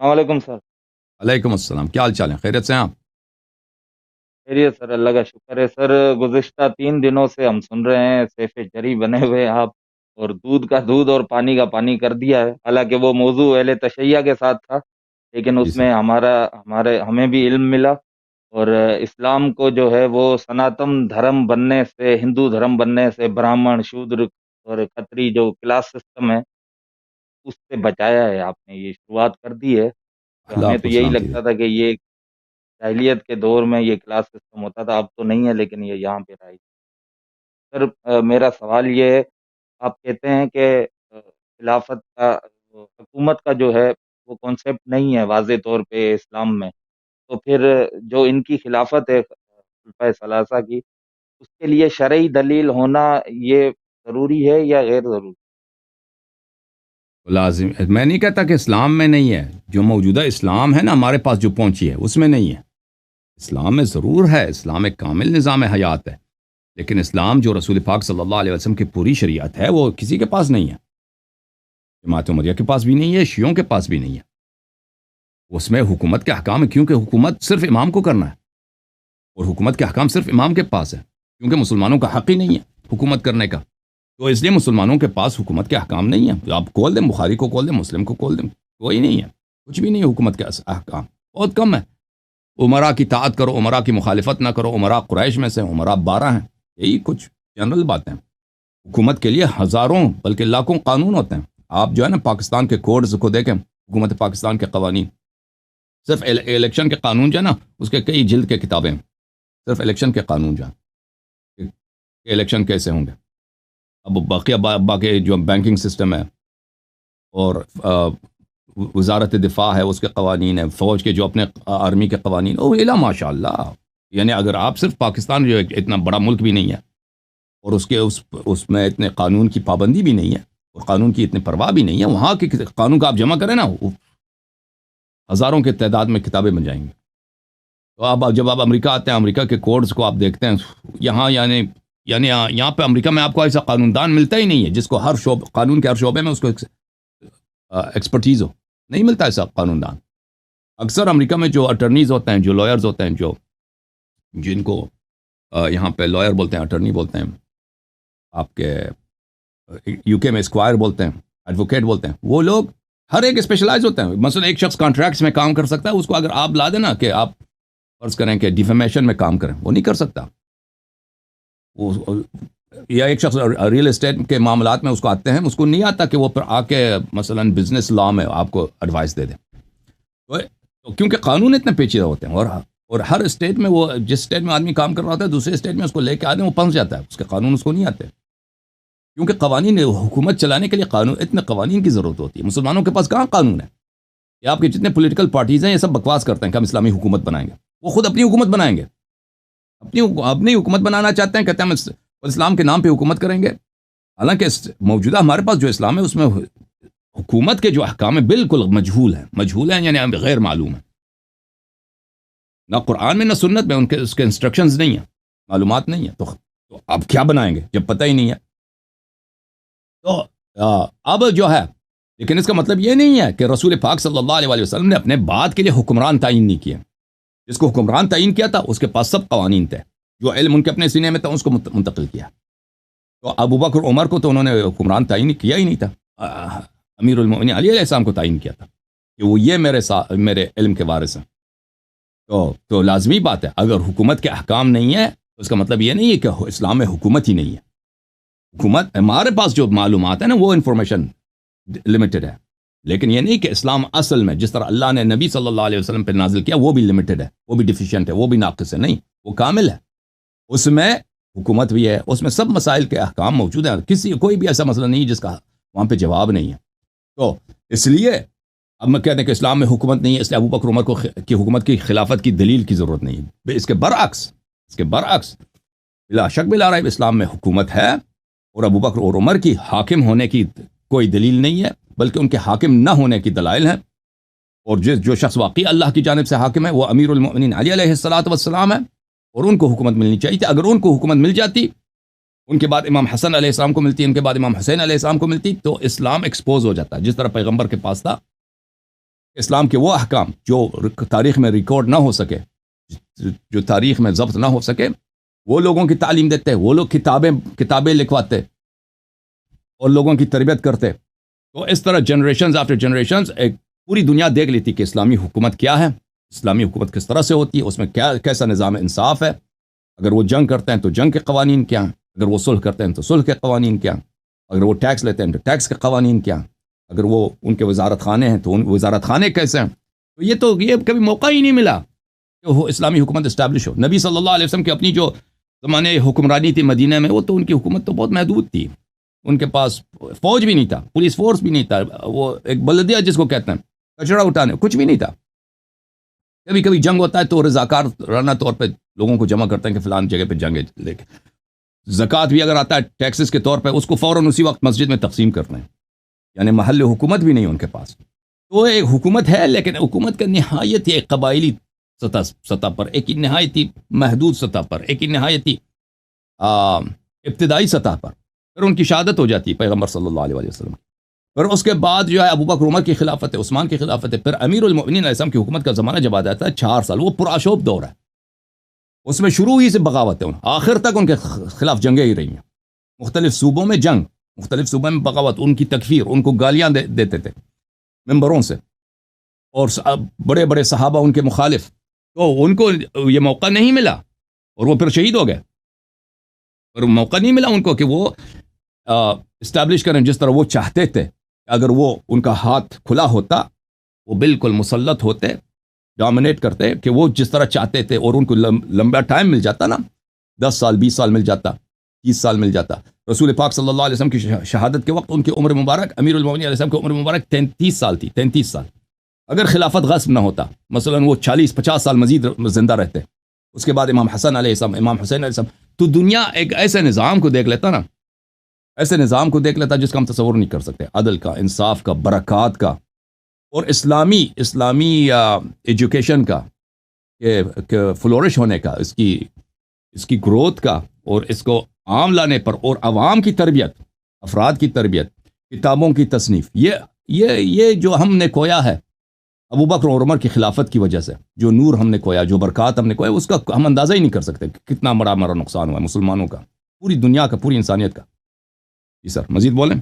السلام علیکم سر۔ وعلیکم السلام، کیا حال چال ہے؟ خیریت سے ہیں آپ؟ خیریت سر، اللہ کا شکر ہے سر۔ گزشتہ 3 دنوں سے ہم سن رہے ہیں سیف جری بنے ہوئے آپ، اور دودھ کا دودھ اور پانی کا پانی کر دیا ہے۔ حالانکہ وہ موضوع اہل تشیع کے ساتھ تھا، لیکن جی اس سر، میں ہمیں بھی علم ملا، اور اسلام کو جو ہے وہ سناتن دھرم بننے سے، ہندو دھرم بننے سے، براہمن شودر اور کھتری جو کلاس سسٹم ہے اس سے بچایا ہے۔ آپ نے یہ شروعات کر دی ہے، تو اللہ ہمیں آپ تو کو یہی سلامتی دے۔ لگتا تھا کہ یہ جاہلیت کے دور میں یہ کلاس سسٹم ہوتا تھا، اب تو نہیں ہے، لیکن یہ یہاں پہ رہا۔ سر، میرا سوال یہ ہے، آپ کہتے ہیں کہ خلافت کا حکومت کا جو ہے وہ کانسیپٹ نہیں ہے واضح طور پہ اسلام میں، تو پھر جو ان کی خلافت ہے خلفائے ثلاثہ کی، اس کے لیے شرعی دلیل ہونا یہ ضروری ہے یا غیر ضروری؟ لازم، میں نہیں کہتا کہ اسلام میں نہیں ہے، جو موجودہ اسلام ہے نا ہمارے پاس جو پہنچی ہے اس میں نہیں ہے۔ اسلام میں ضرور ہے، اسلام ایک کامل نظام حیات ہے، لیکن اسلام جو رسول پاک صلی اللہ علیہ وسلم کی پوری شریعت ہے وہ کسی کے پاس نہیں ہے۔ جماعت عمریہ کے پاس بھی نہیں ہے، شیعوں کے پاس بھی نہیں ہے۔ اس میں حکومت کے احکام ہے، کیونکہ حکومت صرف امام کو کرنا ہے، اور حکومت کے احکام صرف امام کے پاس ہے، کیونکہ مسلمانوں کا حق ہی نہیں ہے حکومت کرنے کا۔ تو اس لیے مسلمانوں کے پاس حکومت کے احکام نہیں ہیں۔ آپ کھول دیں، بخاری کو کھول دیں، مسلم کو کھول دیں، کوئی نہیں ہے، کچھ بھی نہیں ہے حکومت کے احکام، بہت کم ہے۔ عمرا کی طاعت کرو، عمرا کی مخالفت نہ کرو، عمرا قریش میں سے، عمرا 12 ہیں، یہی کچھ جنرل باتیں ہیں۔ حکومت کے لیے ہزاروں بلکہ لاکھوں قانون ہوتے ہیں۔ آپ جو ہے نا پاکستان کے کوڈز کو دیکھیں، حکومت پاکستان کے قوانین، صرف الیکشن کے قانون جو ہے نا اس کے کئی جلد کے کتابیں ہیں، صرف الیکشن کے قانون جو ہیں کہ الیکشن کیسے ہوں گے۔ اب باقی جو بینکنگ سسٹم ہے، اور وزارت دفاع ہے اس کے قوانین ہیں، فوج کے جو اپنے آرمی کے قوانین، او الا ماشاء اللہ۔ یعنی اگر آپ صرف پاکستان جو اتنا بڑا ملک بھی نہیں ہے، اور اس میں اتنے قانون کی پابندی بھی نہیں ہے، اور قانون کی اتنی پرواہ بھی نہیں ہے، وہاں کے قانون کا آپ جمع کریں نا، ہزاروں کے تعداد میں کتابیں بن جائیں گی۔ تو جب آپ امریکہ آتے ہیں، امریکہ کے کوڈز کو آپ دیکھتے ہیں، یہاں یعنی یہاں پہ امریکہ میں آپ کو ایسا قانون دان ملتا ہی نہیں ہے جس کو قانون کے ہر شعبے میں اس کو ایکسپرٹیز ہو، نہیں ملتا ایسا قانون دان۔ اکثر امریکہ میں جو اٹرنیز ہوتے ہیں، جو لائرز ہوتے ہیں، جن کو یہاں پہ لائر بولتے ہیں، اٹرنی بولتے ہیں، آپ کے یو کے میں اسکوائر بولتے ہیں، ایڈوکیٹ بولتے ہیں، وہ لوگ ہر ایک اسپیشلائز ہوتے ہیں۔ مثلا ایک شخص کانٹریکٹس میں کام کر سکتا ہے، اس کو اگر آپ لا دینا کہ آپ فرض کریں کہ ڈیفیمیشن میں کام کریں، وہ نہیں کر سکتا۔ یا ایک شخص ریئل اسٹیٹ کے معاملات میں اس کو آتے ہیں، اس کو نہیں آتا کہ وہ پھر آ کے مثلا بزنس لا میں آپ کو ایڈوائس دے دیں، تو کیونکہ قانون اتنے پیچیدہ ہوتے ہیں، اور ہر اسٹیٹ میں وہ جس اسٹیٹ میں آدمی کام کر رہا ہوتا ہے دوسرے اسٹیٹ میں اس کو لے کے آتے ہیں، وہ پھنس جاتا ہے، اس کے قانون اس کو نہیں آتے، کیونکہ قوانین حکومت چلانے کے لیے اتنے قوانین کی ضرورت ہوتی ہے۔ مسلمانوں کے پاس کہاں قانون ہے؟ یہ آپ کے جتنے پولیٹیکل پارٹیز ہیں یہ سب بکواس کرتے ہیں کہ ہم اسلامی حکومت بنائیں گے، وہ خود اپنی حکومت بنائیں گے، اپنی حکومت بنانا چاہتے ہیں، کہتے ہیں ہم اسلام کے نام پہ حکومت کریں گے، حالانکہ موجودہ ہمارے پاس جو اسلام ہے اس میں حکومت کے جو احکام ہیں بالکل مجہول ہیں، یعنی غیر معلوم ہیں، نہ قرآن میں نہ سنت میں اس کے انسٹرکشنز نہیں ہیں، معلومات نہیں ہیں، تو اب کیا بنائیں گے جب پتہ ہی نہیں ہے؟ تو اب جو ہے، لیکن اس کا مطلب یہ نہیں ہے کہ رسول پاک صلی اللہ علیہ وسلم نے اپنے بعد کے لیے حکمران تعین نہیں کیے۔ جس کو حکمران تعین کیا تھا اس کے پاس سب قوانین تھے، جو علم ان کے اپنے سینے میں تھا اس کو منتقل کیا۔ تو ابو بکر عمر کو تو انہوں نے حکمران تعین کیا ہی نہیں تھا، امیر المؤمنین علی علیہ السلام کو تعین کیا تھا کہ وہ یہ میرے علم کے وارث ہیں۔ تو لازمی بات ہے، اگر حکومت کے احکام نہیں ہے تو اس کا مطلب یہ نہیں ہے کہ اسلام میں حکومت ہی نہیں ہے۔ حکومت، ہمارے پاس جو معلومات ہے نا وہ انفارمیشن لمیٹڈ ہے، لیکن یہ نہیں کہ اسلام اصل میں جس طرح اللہ نے نبی صلی اللہ علیہ وسلم پہ نازل کیا وہ بھی لمیٹڈ ہے، وہ بھی ڈیفیشینٹ ہے، وہ بھی ناقص ہے، نہیں، وہ کامل ہے۔ اس میں حکومت بھی ہے، اس میں سب مسائل کے احکام موجود ہیں، کوئی بھی ایسا مسئلہ نہیں جس کا وہاں پہ جواب نہیں ہے۔ تو اس لیے اب میں کہتے ہیں کہ اسلام میں حکومت نہیں ہے، اس لیے ابو بکر عمر کی حکومت کی خلافت کی دلیل کی ضرورت نہیں ہے۔ اس کے برعکس بلا شک بلا رہا ہے اسلام میں حکومت ہے، اور ابو بکر اور عمر کی حاکم ہونے کی کوئی دلیل نہیں ہے، بلکہ ان کے حاکم نہ ہونے کی دلائل ہیں۔ اور جو شخص واقعی اللہ کی جانب سے حاکم ہے وہ امیر المؤمنین علی علیہ السلام ہے، اور ان کو حکومت ملنی چاہیے تھی۔ اگر ان کو حکومت مل جاتی، ان کے بعد امام حسن علیہ السلام کو ملتی، ان کے بعد امام حسین علیہ السلام کو ملتی، تو اسلام ایکسپوز ہو جاتا ہے، جس طرح پیغمبر کے پاس تھا اسلام کے وہ احکام جو تاریخ میں ریکارڈ نہ ہو سکے، جو تاریخ میں ضبط نہ ہو سکے، وہ لوگوں کی تعلیم دیتے، وہ لوگ کتابیں لکھواتے اور لوگوں کی تربیت کرتے. تو اس طرح جنریشنز آفٹر جنریشنز ایک پوری دنیا دیکھ لیتی کہ اسلامی حکومت کیا ہے، اسلامی حکومت کس طرح سے ہوتی ہے، اس میں کیسا نظام انصاف ہے. اگر وہ جنگ کرتے ہیں تو جنگ کے قوانین کیا ہیں، اگر وہ صلح کرتے ہیں تو صلح کے قوانین کیا ہیں، اگر وہ ٹیکس لیتے ہیں تو ٹیکس کے قوانین کیا ہیں، اگر وہ ان کے وزارت خانے ہیں تو ان وزارت خانے کیسے ہیں. تو یہ کبھی موقع ہی نہیں ملا کہ وہ اسلامی حکومت اسٹیبلش ہو. نبی صلی اللہ علیہ وسلم کی اپنی جو زمانے حکمرانی تھی مدینہ میں، وہ تو ان کی حکومت تو بہت محدود تھی. ان کے پاس فوج بھی نہیں تھا، پولیس فورس بھی نہیں تھا، وہ ایک بلدیہ جس کو کہتے ہیں کچرا اٹھانے، کچھ بھی نہیں تھا. کبھی کبھی جنگ ہوتا ہے تو رضاکار رانہ طور پہ لوگوں کو جمع کرتے ہیں کہ فلان جگہ پہ جنگ لے کے. زکوٰۃ بھی اگر آتا ہے ٹیکسز کے طور پہ، اس کو فوراً اسی وقت مسجد میں تقسیم کرتے ہیں. یعنی محل حکومت بھی نہیں ان کے پاس. تو ایک حکومت ہے، لیکن حکومت کا نہایت ہی ایک قبائلی سطح پر، ایک نہایت ہی محدود سطح پر، ایک نہایت ہی ابتدائی سطح پر. پھر ان کی شہادت ہو جاتی ہے پیغمبر صلی اللہ علیہ وسلم. پھر اس کے بعد جو ہے ابو بکر عمر کی خلافت ہے، عثمان کی خلافت ہے. پھر امیر المؤمنین علیہ السلام کی حکومت کا زمانہ جب آ جاتا ہے 4 سال، وہ پرآشوب دور ہے. اس میں شروع ہی سے بغاوت ہے، آخر تک ان کے خلاف جنگیں ہی رہی ہیں. مختلف صوبوں میں جنگ، مختلف صوبوں میں بغاوت، ان کی تکفیر، ان کو گالیاں دیتے تھے ممبروں سے، اور بڑے بڑے صحابہ ان کے مخالف. تو ان کو یہ موقع نہیں ملا اور وہ پھر شہید ہو گئے. اور موقع نہیں ملا ان کو کہ وہ اسٹیبلش کریں جس طرح وہ چاہتے تھے. اگر وہ ان کا ہاتھ کھلا ہوتا، وہ بالکل مسلط ہوتے، ڈومینیٹ کرتے کہ وہ جس طرح چاہتے تھے، اور ان کو لمبا ٹائم مل جاتا نا، 10 سال 20 سال مل جاتا، 30 سال مل جاتا. رسول پاک صلی اللہ علیہ وسلم کی شہادت کے وقت ان کی عمر مبارک، امیر المؤمنین علیہ السلام کی عمر مبارک 33 سال تھی. 33 سال. اگر خلافت غصب نہ ہوتا، مثلا وہ 40-50 سال مزید زندہ رہتے، اس کے بعد امام حسن علیہ السلام، امام حسین علیہ السلام، تو دنیا ایک ایسے نظام کو دیکھ لیتا نا، ایسے نظام کو دیکھ لیتا جس کا ہم تصور نہیں کر سکتے. عدل کا، انصاف کا، برکات کا، اور اسلامی ایجوکیشن کا فلورش ہونے کا، اس کی گروتھ کا، اور اس کو عام لانے پر، اور عوام کی تربیت، افراد کی تربیت، کتابوں کی تصنیف، یہ جو ہم نے کھویا ہے ابو بکر اور عمر کی خلافت کی وجہ سے، جو نور ہم نے کھویا، جو برکات ہم نے کھویا، اس کا ہم اندازہ ہی نہیں کر سکتے کہ کتنا بڑا ہمارا نقصان ہوا ہے مسلمانوں کا، پوری دنیا کا، پوری انسانیت کا. جی سر، مزید بولیں.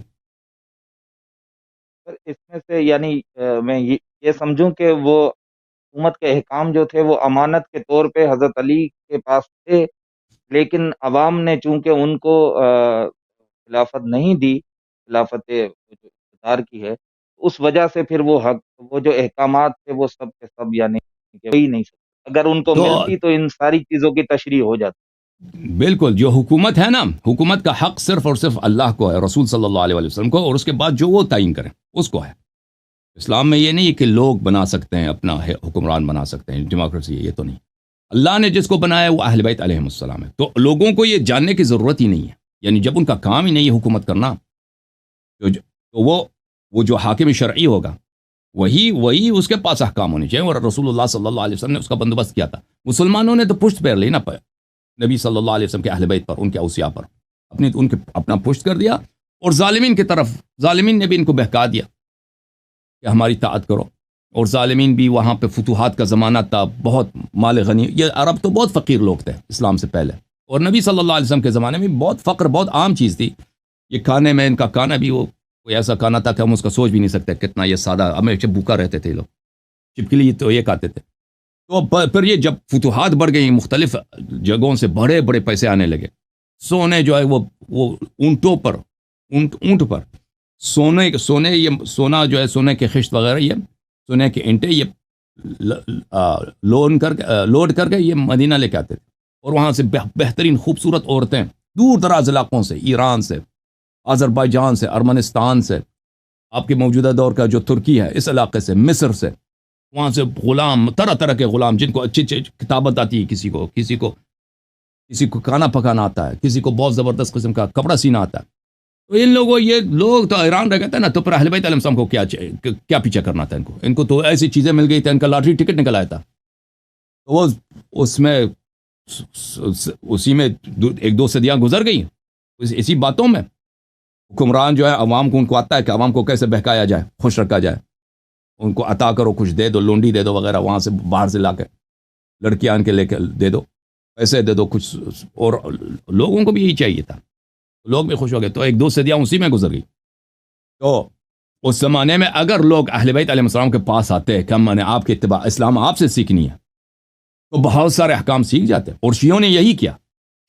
سر اس میں سے یعنی میں یہ سمجھوں کہ وہ حکومت کے احکام جو تھے وہ امانت کے طور پہ حضرت علی کے پاس تھے، لیکن عوام نے چونکہ ان کو خلافت نہیں دی، خلافت جو اقتدار کی ہے، اس وجہ سے پھر وہ جو احکامات تھے وہ سب کے سب یعنی کہ ہو ہی نہیں سکتے. اگر ان کو تو ملتی تو ان ساری چیزوں کی تشریح ہو جاتی. بالکل، جو حکومت ہے نا، حکومت کا حق صرف اور صرف اللہ کو ہے، رسول صلی اللہ علیہ وسلم کو، اور اس کے بعد جو وہ تعین کریں اس کو ہے. اسلام میں یہ نہیں ہے کہ لوگ بنا سکتے ہیں، اپنا حکمران بنا سکتے ہیں، ڈیموکریسی ہے، یہ تو نہیں. اللہ نے جس کو بنایا وہ اہل بیت علیہم السلام ہے. تو لوگوں کو یہ جاننے کی ضرورت ہی نہیں ہے، یعنی جب ان کا کام ہی نہیں ہے حکومت کرنا، تو وہ جو حاکم شرعی ہوگا وہی اس کے پاس احکام ہونے چاہیے، اور رسول اللہ صلی اللہ علیہ وسلم نے اس کا بندوبست کیا تھا. مسلمانوں نے تو پشت پھیر لی نا نبی صلی اللہ علیہ وسلم کے اہل بیت پر، ان کے اوصیاء پر، اپنا پشت کر دیا، اور ظالمین نے بھی ان کو بہکا دیا کہ ہماری طاعت کرو. اور ظالمین بھی، وہاں پہ فتوحات کا زمانہ تھا، بہت مال غنی، یہ عرب تو بہت فقیر لوگ تھے اسلام سے پہلے، اور نبی صلی اللہ علیہ وسلم کے زمانے میں بہت فقر بہت عام چیز تھی. یہ کھانے میں ان کا کھانا بھی وہ کوئی ایسا کھانا تھا کہ ہم اس کا سوچ بھی نہیں سکتے کتنا یہ سادہ، ہمیشہ بھوکا رہتے تھے لوگ، چپکلی تو یہ کھاتے تھے. تو پھر یہ جب فتوحات بڑھ گئی، مختلف جگہوں سے بڑے بڑے پیسے آنے لگے، سونے جو ہے وہ اونٹ پر سونا جو ہے، سونے کے خشت وغیرہ، یہ سونے کے اینٹیں، یہ لوڈ کر کے یہ مدینہ لے کے آتے تھے. اور وہاں سے بہترین خوبصورت عورتیں دور دراز علاقوں سے، ایران سے، آذربائیجان سے، ارمنستان سے، آپ کے موجودہ دور کا جو ترکی ہے اس علاقے سے، مصر سے، وہاں سے غلام، طرح طرح کے غلام، جن کو اچھی کتابت آتی ہے، کسی کو کھانا پکانا آتا ہے، کسی کو بہت زبردست قسم کا کپڑا سینا آتا ہے. تو یہ لوگ تو حیران رہ گئے تھے نا. تو پھر اہل بیت علیہ السلام کو کیا پیچھے کرنا تھا ان کو تو ایسی چیزیں مل گئی تھی، ان کا لاٹری ٹکٹ نکل آیا تھا. تو وہ اسی میں 1-2 صدیاں گزر گئی اسی باتوں میں. حکمران جو ہے عوام کو، ان کو آتا ہے کہ عوام کو کیسے بہکایا جائے، خوش رکھا جائے. ان کو عطا کرو، کچھ دے دو، لونڈی دے دو وغیرہ، وہاں سے باہر سے لا کے لڑکیاں آن کے لے کے دے دو، پیسے دے دو کچھ، اور لوگوں کو بھی یہی چاہیے تھا، لوگ بھی خوش ہو گئے، تو ایک دو صدیاں اسی میں گزر گئی۔ تو اس زمانے میں اگر لوگ اہل بیت علیہ السلام کے پاس آتے کہ میں نے آپ کے اتباع اسلام آپ سے سیکھنی ہے، تو بہت سارے احکام سیکھ جاتے، اور شیعوں نے یہی کیا،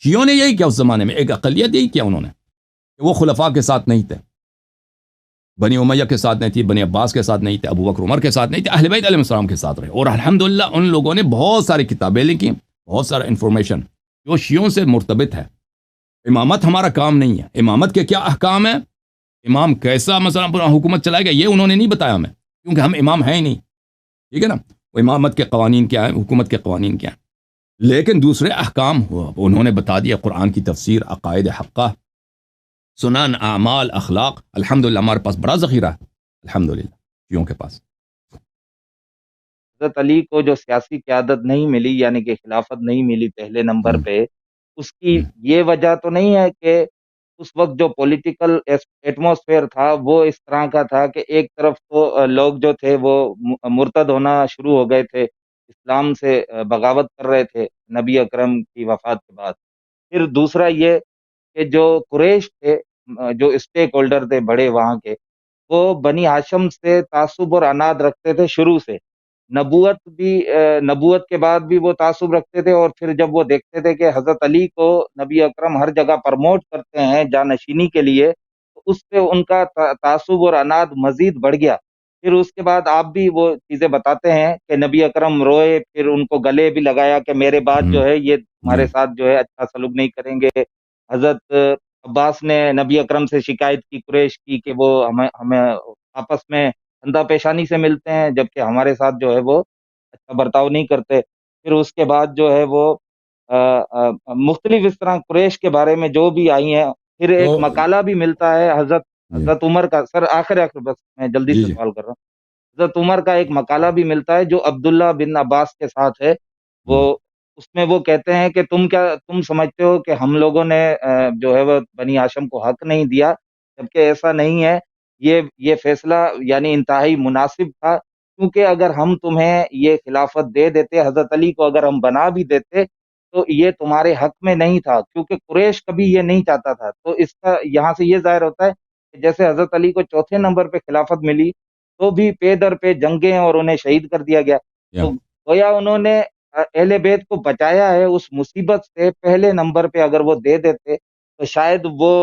شیعوں نے یہی کیا اس زمانے میں، ایک اقلیت یہی کیا انہوں نے، کہ وہ خلفاء کے ساتھ نہیں تھے، بنی امیہ کے ساتھ نہیں تھی، بنی عباس کے ساتھ نہیں تھے، ابو بکر عمر کے ساتھ نہیں تھے، اہل بیت علیہ السلام کے ساتھ رہے، اور الحمدللہ ان لوگوں نے بہت ساری کتابیں لکھی، بہت سارا انفارمیشن جو شیعوں سے مرتبط ہے۔ امامت ہمارا کام نہیں ہے، امامت کے کیا احکام ہیں، امام کیسا مثلا اپنا حکومت چلائے گا، یہ انہوں نے نہیں بتایا ہمیں، کیونکہ ہم امام ہیں ہی نہیں، ٹھیک ہے نا، وہ امامت کے قوانین کیا ہیں، حکومت کے قوانین کیا ہیں، لیکن دوسرے احکام انہوں نے بتا دیا، قرآن کی تفسیر، عقائد حقہ، سنن، اعمال، اخلاق، الحمدللہ ہمارے پاس بڑا ذخیرہ ہے، الحمدللہ شیعوں کے پاس۔ حضرت علی کو جو سیاسی قیادت نہیں ملی، یعنی کہ خلافت نہیں ملی پہلے نمبر ہوں، پہ، اس کی ہوں، یہ وجہ تو نہیں ہے کہ اس وقت جو پولیٹیکل ایٹماسفیئر تھا وہ اس طرح کا تھا کہ ایک طرف تو لوگ جو تھے وہ مرتد ہونا شروع ہو گئے تھے، اسلام سے بغاوت کر رہے تھے نبی اکرم کی وفات کے بعد، پھر دوسرا یہ کہ جو قریش تھے، جو اسٹیک ہولڈر تھے بڑے وہاں کے، وہ بنی ہاشم سے تعصب اور عناد رکھتے تھے شروع سے، نبوت کے بعد بھی وہ تعصب رکھتے تھے، اور پھر جب وہ دیکھتے تھے کہ حضرت علی کو نبی اکرم ہر جگہ پرموٹ کرتے ہیں جانشینی کے لیے، تو اس سے ان کا تعصب اور عناد مزید بڑھ گیا۔ پھر اس کے بعد آپ بھی وہ چیزیں بتاتے ہیں کہ نبی اکرم روئے، پھر ان کو گلے بھی لگایا کہ میرے بعد ہوں، جو ہے یہ جی، ہمارے ساتھ جو ہے اچھا سلوک نہیں کریں گے۔ حضرت عباس نے نبی اکرم سے شکایت کی قریش کی کہ وہ ہمیں آپس میں خندہ پیشانی سے ملتے ہیں، جبکہ ہمارے ساتھ جو ہے وہ اچھا برتاؤ نہیں کرتے۔ پھر اس کے بعد جو ہے وہ مختلف اس طرح قریش کے بارے میں جو بھی آئی ہیں، پھر تو ایک مقالہ بھی ملتا ہے جی، حضرت عمر کا، سر آخر بس میں جلدی جی، سے جی، سوال کر رہا ہوں، حضرت عمر کا ایک مقالہ بھی ملتا ہے جو عبداللہ بن عباس کے ساتھ ہے، وہ ہوں، اس میں وہ کہتے ہیں کہ تم سمجھتے ہو کہ ہم لوگوں نے جو ہے وہ بنی ہاشم کو حق نہیں دیا، جبکہ ایسا نہیں ہے، یہ فیصلہ یعنی انتہائی مناسب تھا، کیونکہ اگر ہم تمہیں یہ خلافت دے دیتے، حضرت علی کو اگر ہم بنا بھی دیتے، تو یہ تمہارے حق میں نہیں تھا، کیونکہ قریش کبھی یہ نہیں چاہتا تھا۔ تو اس کا یہاں سے یہ ظاہر ہوتا ہے کہ جیسے حضرت علی کو چوتھے نمبر پہ خلافت ملی، تو بھی پے در پہ جنگیں اور انہیں شہید کر دیا گیا، یا تو گویا انہوں نے اہل بیت کو بچایا ہے اس مصیبت سے۔ پہلے نمبر پہ اگر وہ دے دیتے تو شاید وہ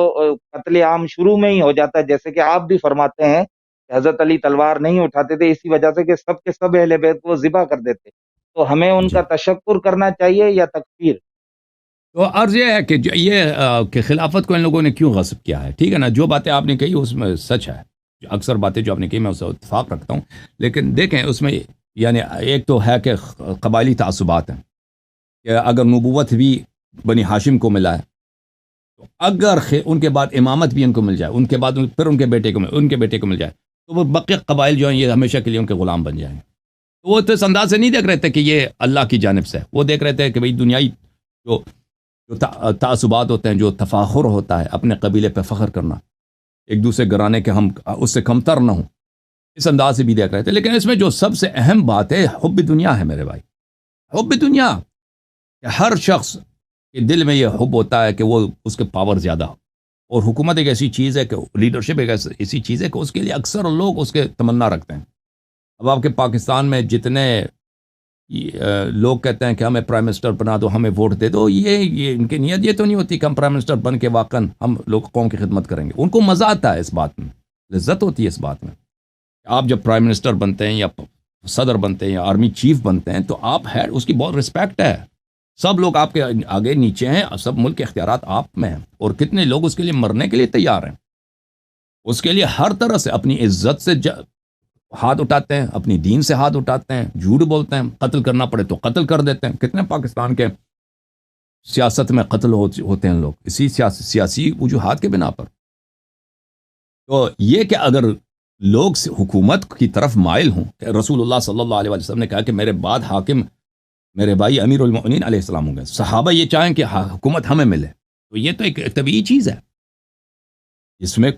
قتل عام شروع میں ہی ہو جاتا ہے، جیسے کہ آپ بھی فرماتے ہیں کہ حضرت علی تلوار نہیں اٹھاتے تھے اسی وجہ سے کہ سب کے سب اہل بیت کو ذبح کر دیتے۔ تو ہمیں ان جی، کا تشکر کرنا چاہیے یا تکفیر؟ تو عرض یہ ہے کہ کہ خلافت کو ان لوگوں نے کیوں غصب کیا ہے، ٹھیک ہے نا، جو باتیں آپ نے کہی اس میں سچ ہے، اکثر باتیں جو آپ نے کہی میں اس سے اتفاق رکھتا ہوں، لیکن دیکھیں اس میں یعنی ایک تو ہے کہ قبائلی تعصبات ہیں، کہ اگر نبوت بھی بنی ہاشم کو ملا ہے، تو اگر ان کے بعد امامت بھی ان کو مل جائے، ان کے بعد پھر ان کے بیٹے کو ان کے بیٹے کو مل جائے، تو وہ بقیہ قبائل جو ہیں یہ ہمیشہ کے لیے ان کے غلام بن جائیں گے۔ تو وہ تو اس انداز سے نہیں دیکھ رہے تھے کہ یہ اللہ کی جانب سے ہے، وہ دیکھ رہے تھے کہ بھئی دنیائی جو تعصبات ہوتے ہیں، جو تفاخر ہوتا ہے اپنے قبیلے پہ فخر کرنا، ایک دوسرے گرانے کے ہم اس سے کمتر نہ ہوں، اس انداز سے بھی دیکھ رہے تھے، لیکن اس میں جو سب سے اہم بات ہے حب دنیا ہے میرے بھائی، حب دنیا، کہ ہر شخص کے دل میں یہ حب ہوتا ہے کہ وہ اس کے پاور زیادہ ہو، اور حکومت ایک ایسی چیز ہے کہ لیڈرشپ ایک ایسی چیز ہے کہ اس کے لیے اکثر لوگ اس کے تمنا رکھتے ہیں۔ اب آپ کے پاکستان میں جتنے لوگ کہتے ہیں کہ ہمیں پرائم منسٹر بنا دو، ہمیں ووٹ دے دو، یہ ان کی نیت یہ تو نہیں ہوتی کہ ہم پرائم منسٹر بن کے واقعا ہم لوگ قوم کی خدمت کریں گے، ان کو مزہ آتا ہے اس بات میں، لذت ہوتی ہے اس بات میں، آپ جب پرائم منسٹر بنتے ہیں یا صدر بنتے ہیں یا آرمی چیف بنتے ہیں تو آپ ہے اس کی بہت رسپیکٹ ہے، سب لوگ آپ کے آگے نیچے ہیں، سب ملک کے اختیارات آپ میں ہیں، اور کتنے لوگ اس کے لیے مرنے کے لیے تیار ہیں، اس کے لیے ہر طرح سے اپنی عزت سے ہاتھ اٹھاتے ہیں، اپنی دین سے ہاتھ اٹھاتے ہیں، جھوٹ بولتے ہیں، قتل کرنا پڑے تو قتل کر دیتے ہیں، کتنے پاکستان کے سیاست میں قتل ہوتے ہیں لوگ اسی سیاسی وجوہات کے بنا پر۔ تو یہ کہ اگر لوگ حکومت کی طرف مائل ہوں، کہ رسول اللہ صلی اللہ علیہ وسلم نے کہا کہ میرے بعد حاکم میرے بھائی امیر المؤمنین علیہ السلام ہوں گے، صحابہ یہ چاہیں کہ حکومت ہمیں ملے، تو یہ تو ایک طبیعی چیز ہے، اس میں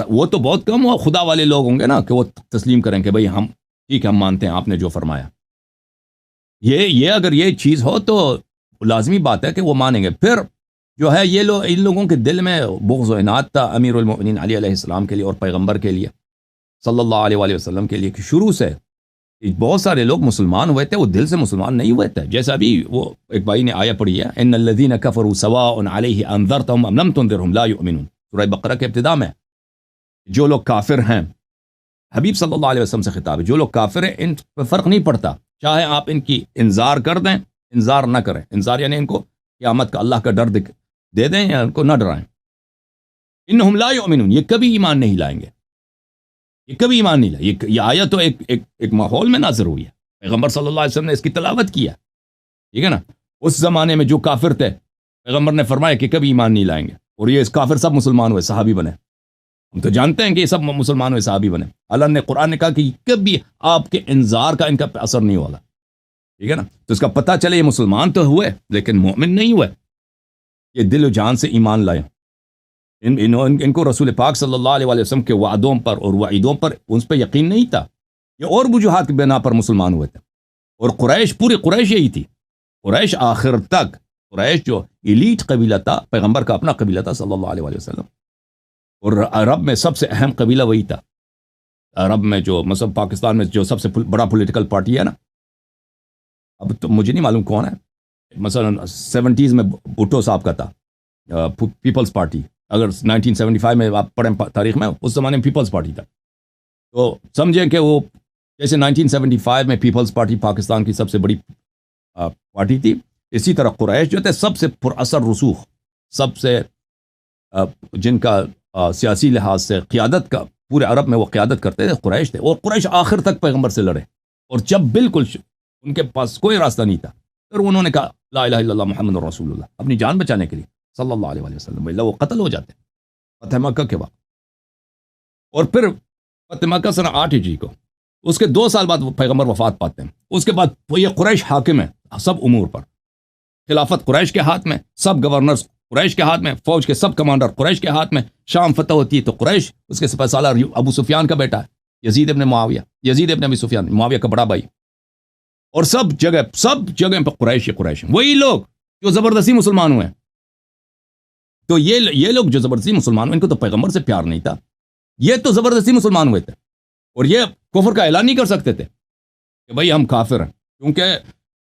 وہ تو بہت کم وہ خدا والے لوگ ہوں گے نا کہ وہ تسلیم کریں کہ بھئی ہم ٹھیک ہے ہم مانتے ہیں آپ نے جو فرمایا. یہ اگر یہ چیز ہو تو لازمی بات ہے کہ وہ مانیں گے. پھر جو ہے یہ لوگ ان لوگوں کے دل میں بغض و عناد تھا امیر المؤمنین علی علیہ السلام کے لیے اور پیغمبر کے لیے صلی اللہ علیہ وآلہ وسلم کے لیے، کہ شروع سے بہت سارے لوگ مسلمان ہوئے تھے، وہ دل سے مسلمان نہیں ہوئے تھے. جیسا بھی وہ ایک بھائی نے آیا پڑھی ہے، ان الذین کفروا سواء علیہ انذرتهم ام لم تنذرهم لا یؤمنون، سورہ بقرہ کے ابتدا میں. جو لوگ کافر ہیں، حبیب صلی اللہ علیہ وسلم سے خطاب ہے، جو لوگ کافر ہیں ان پہ فرق نہیں پڑتا، چاہے آپ ان کی انذار کر دیں انذار نہ کریں. انذار یعنی ان کو قیامت کا اللہ کا ڈر دے دیں یا ان کو نہ ڈرائیں. انہم لا یؤمنون، یہ کبھی ایمان نہیں لائیں گے، یہ کبھی ایمان نہیں لائیں. یہ آیت تو ایک ماحول میں نازل ہوئی ہے، پیغمبر صلی اللہ علیہ وسلم نے اس کی تلاوت کیا، ٹھیک ہے نا. اس زمانے میں جو کافر تھے پیغمبر نے فرمایا کہ کبھی ایمان نہیں لائیں گے، اور یہ کافر سب مسلمان ہوئے، صحابی بنے. ہم تو جانتے ہیں کہ یہ سب مسلمان ہوئے، صحابی بنے. اللہ نے قرآن نے کہا کہ کبھی آپ کے انذار کا ان کا اثر نہیں ہوگا، ٹھیک ہے نا. تو اس کا پتہ چلے یہ مسلمان تو ہوئے لیکن مومن نہیں ہوئے، یہ دل و جان سے ایمان لائے. ان کو رسول پاک صلی اللہ علیہ وسلم کے وعدوں پر اور وعیدوں پر ان پہ یقین نہیں تھا. یہ اور وجوہات کی بنا پر مسلمان ہوئے تھے. اور قریش، پوری قریش یہی تھی. قریش آخر تک، قریش جو ایلیٹ قبیلہ تھا، پیغمبر کا اپنا قبیلہ تھا صلی اللہ علیہ وسلم. اور عرب میں سب سے اہم قبیلہ وہی تھا. عرب میں جو مثلا پاکستان میں جو سب سے بڑا پولیٹیکل پارٹی ہے نا، اب تو مجھے نہیں معلوم کون ہے، مثلا 70s میں بھٹو صاحب کا تھا پیپلز پارٹی. اگر 1975 میں آپ پڑھیں تاریخ میں، اس زمانے میں پیپلز پارٹی تھا. تو سمجھیں کہ وہ جیسے 1975 میں پیپلز پارٹی پاکستان کی سب سے بڑی پارٹی تھی، اسی طرح قریش جو تھے سب سے پر اثر رسوخ، سب سے جن کا سیاسی لحاظ سے قیادت کا پورے عرب میں وہ قیادت کرتے تھے، قریش تھے. اور قریش آخر تک پیغمبر سے لڑے، اور جب بالکل ان کے پاس کوئی راستہ نہیں تھا، پھر انہوں نے کہا لا الہ الا اللہ محمد رسول اللہ، اپنی جان بچانے کے لیے صلی اللہ علیہ وسلم، اللہ وہ قتل ہو جاتے فتح مکہ کے وقت. اور پھر فتح مکہ سنہ 8 ہجری کو، اس کے 2 سال بعد وہ پیغمبر وفات پاتے ہیں. اس کے بعد یہ قریش حاکم ہے سب امور پر، خلافت قریش کے ہاتھ میں، سب گورنرز قریش کے ہاتھ میں، فوج کے سب کمانڈر قریش کے ہاتھ میں. شام فتح ہوتی ہے تو قریش، اس کے سپہ سالار ابو سفیان کا بیٹا ہے یزید ابن معاویہ، یزید ابن ابی سفیان، معاویہ کا بڑا بھائی. اور سب جگہ پہ قریش وہی لوگ جو زبردستی مسلمان ہوئے ہیں. تو یہ لوگ جو زبردستی مسلمان ہوئے، ان کو تو پیغمبر سے پیار نہیں تھا، یہ تو زبردستی مسلمان ہوئے تھے. اور یہ کفر کا اعلان نہیں کر سکتے تھے کہ بھائی ہم کافر ہیں، کیونکہ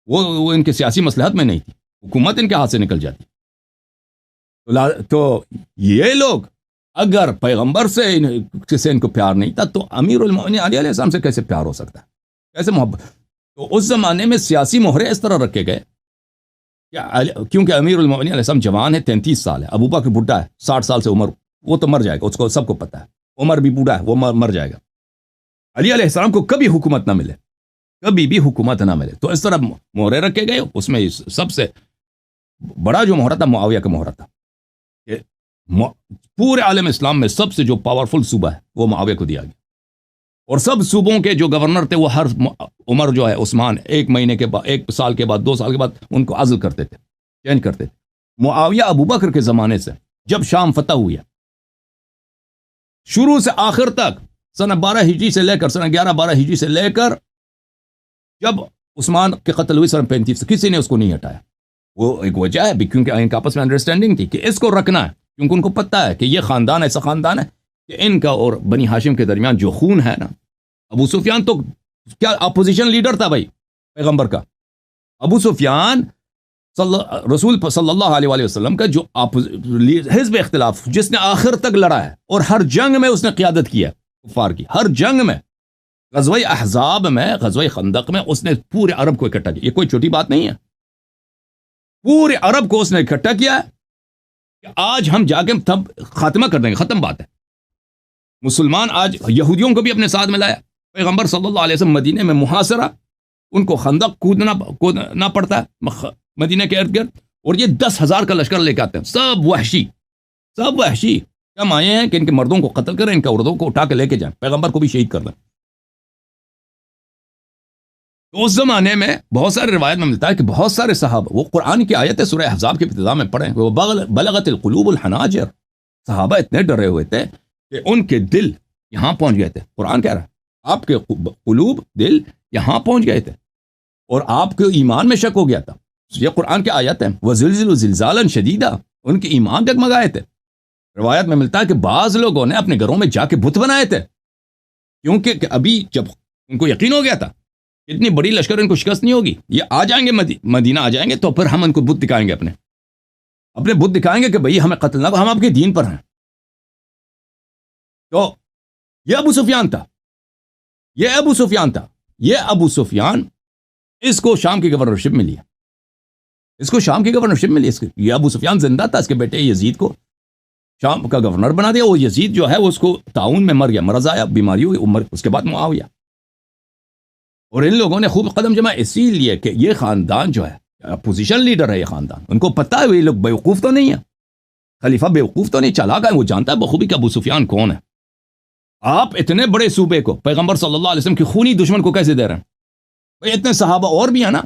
وہ ان کے سیاسی مصلحت میں نہیں تھی، حکومت ان کے ہاتھ سے نکل جاتی. تو یہ لوگ اگر پیغمبر سے ان کو پیار نہیں تھا تو امیر المؤمنین علی علیہ السلام سے کیسے پیار ہو سکتا ہے، کیسے محبت. تو اس زمانے میں سیاسی مہرے اس طرح رکھے گئے کیونکہ امیر المؤمنین علیہ السلام جوان ہے، 33 سال ہے، ابو بکر بڈھا ہے 60 سال سے عمر، وہ تو مر جائے گا، اس کو سب کو پتہ ہے. عمر بھی بوڑھا ہے، وہ مر جائے گا. علی علیہ السلام کو کبھی حکومت نہ ملے، کبھی بھی حکومت نہ ملے. تو اس طرح مہرے رکھے گئے. اس میں سب سے بڑا جو مہرہ تھا معاویہ کا مہرہ تھا، کہ پورے عالم اسلام میں سب سے جو پاورفل صوبہ ہے وہ معاویہ کو دیا گیا. اور سب صوبوں کے جو گورنر تھے وہ ہر عمر جو ہے عثمان 1 مہینے کے بعد، 1 سال کے بعد، 2 سال کے بعد ان کو عزل کرتے تھے، چینج کرتے تھے. معاویہ ابو بکر کے زمانے سے جب شام فتح ہوئی ہے، شروع سے آخر تک سنہ 12 ہجری سے لے کر سنہ 11-12 ہجری سے لے کر جب عثمان کے قتل ہوئی سنہ 35 سے، کسی نے اس کو نہیں ہٹایا. وہ ایک وجہ ہے کیونکہ ان کا آپس میں انڈرسٹینڈنگ تھی کہ اس کو رکھنا ہے، کیونکہ ان کو پتہ ہے کہ یہ خاندان ایسا خاندان ہے کہ ان کا اور بنی ہاشم کے درمیان جو خون ہے نا. ابو سفیان تو کیا اپوزیشن لیڈر تھا بھائی پیغمبر کا. ابو سفیان رسول صلی اللہ علیہ وسلم کا جو حزب اختلاف، جس نے آخر تک لڑا ہے اور ہر جنگ میں اس نے قیادت کی ہے کفار کی، ہر جنگ میں، غزوہ احزاب میں، غزوہ خندق میں اس نے پورے عرب کو اکٹھا کیا. یہ کوئی چھوٹی بات نہیں ہے، پورے عرب کو اس نے اکٹھا کیا ہے کہ آج ہم جا کے خاتمہ کر دیں گے، ختم بات ہے. مسلمان آج یہودیوں کو بھی اپنے ساتھ ملایا. پیغمبر صلی اللہ علیہ وسلم مدینے میں محاصرہ، ان کو خندق کودنا پڑتا ہے مدینہ کے ارد گرد، اور یہ 10,000 کا لشکر لے کے آتے ہیں، سب وحشی کم آئے ہیں کہ ان کے مردوں کو قتل کریں، ان کے عورتوں کو اٹھا کے لے کے جائیں، پیغمبر کو بھی شہید کر دیں. تو اس زمانے میں بہت سارے روایت میں ملتا ہے کہ بہت سارے صحابہ، وہ قرآن کی آیت سورہ احزاب کے ابتدا میں پڑھیں، وہ بلغت القلوب الحناجر، صحابہ اتنے ڈرے ہوئے تھے کہ ان کے دل یہاں پہنچ گئے تھے. قرآن کہہ رہا ہے آپ کے قلوب دل یہاں پہنچ گئے تھے اور آپ کے ایمان میں شک ہو گیا تھا. یہ قرآن کی آیت ہے. وَزِلْزِلُوا زِلْزَالًا شَدِيدًا، ان کے ایمان ڈگمگائے تھے. روایت میں ملتا ہے کہ بعض لوگوں نے اپنے گھروں میں جا کے بت بنائے تھے، کیونکہ ابھی جب ان کو یقین ہو گیا تھا اتنی بڑی لشکر ان کو شکست نہیں ہوگی، یہ آ جائیں گے مدینہ آ جائیں گے تو پھر ہم ان کو بت دکھائیں گے، اپنے بت دکھائیں گے کہ بھئی ہمیں قتل نہ، ہم آپ کے دین پر ہیں. تو یہ ابو سفیان تھا، یہ ابو سفیان اس کو شام کی گورنرشپ ملی ہے، یہ ابو سفیان زندہ تھا، اس کے بیٹے یزید کو شام کا گورنر بنا دیا. وہ یزید جو ہے اس کو طاعون میں مر گیا، مرض آیا، بیماری ہوئی، اس کے بعد معاویہ. اور ان لوگوں نے خوب قدم جمع اسی لیے کہ یہ خاندان جو ہے اپوزیشن لیڈر ہے، یہ خاندان، ان کو پتہ ہے یہ لوگ بیوقوف تو نہیں ہے، خلیفہ بیوقوف تو نہیں، چالاک ہے، وہ جانتا ہے بخوبی کہ ابو سفیان کون ہے. آپ اتنے بڑے صوبے کو پیغمبر صلی اللہ علیہ وسلم کی خونی دشمن کو کیسے دے رہے ہیں؟ بھئی اتنے صحابہ اور بھی ہیں نا،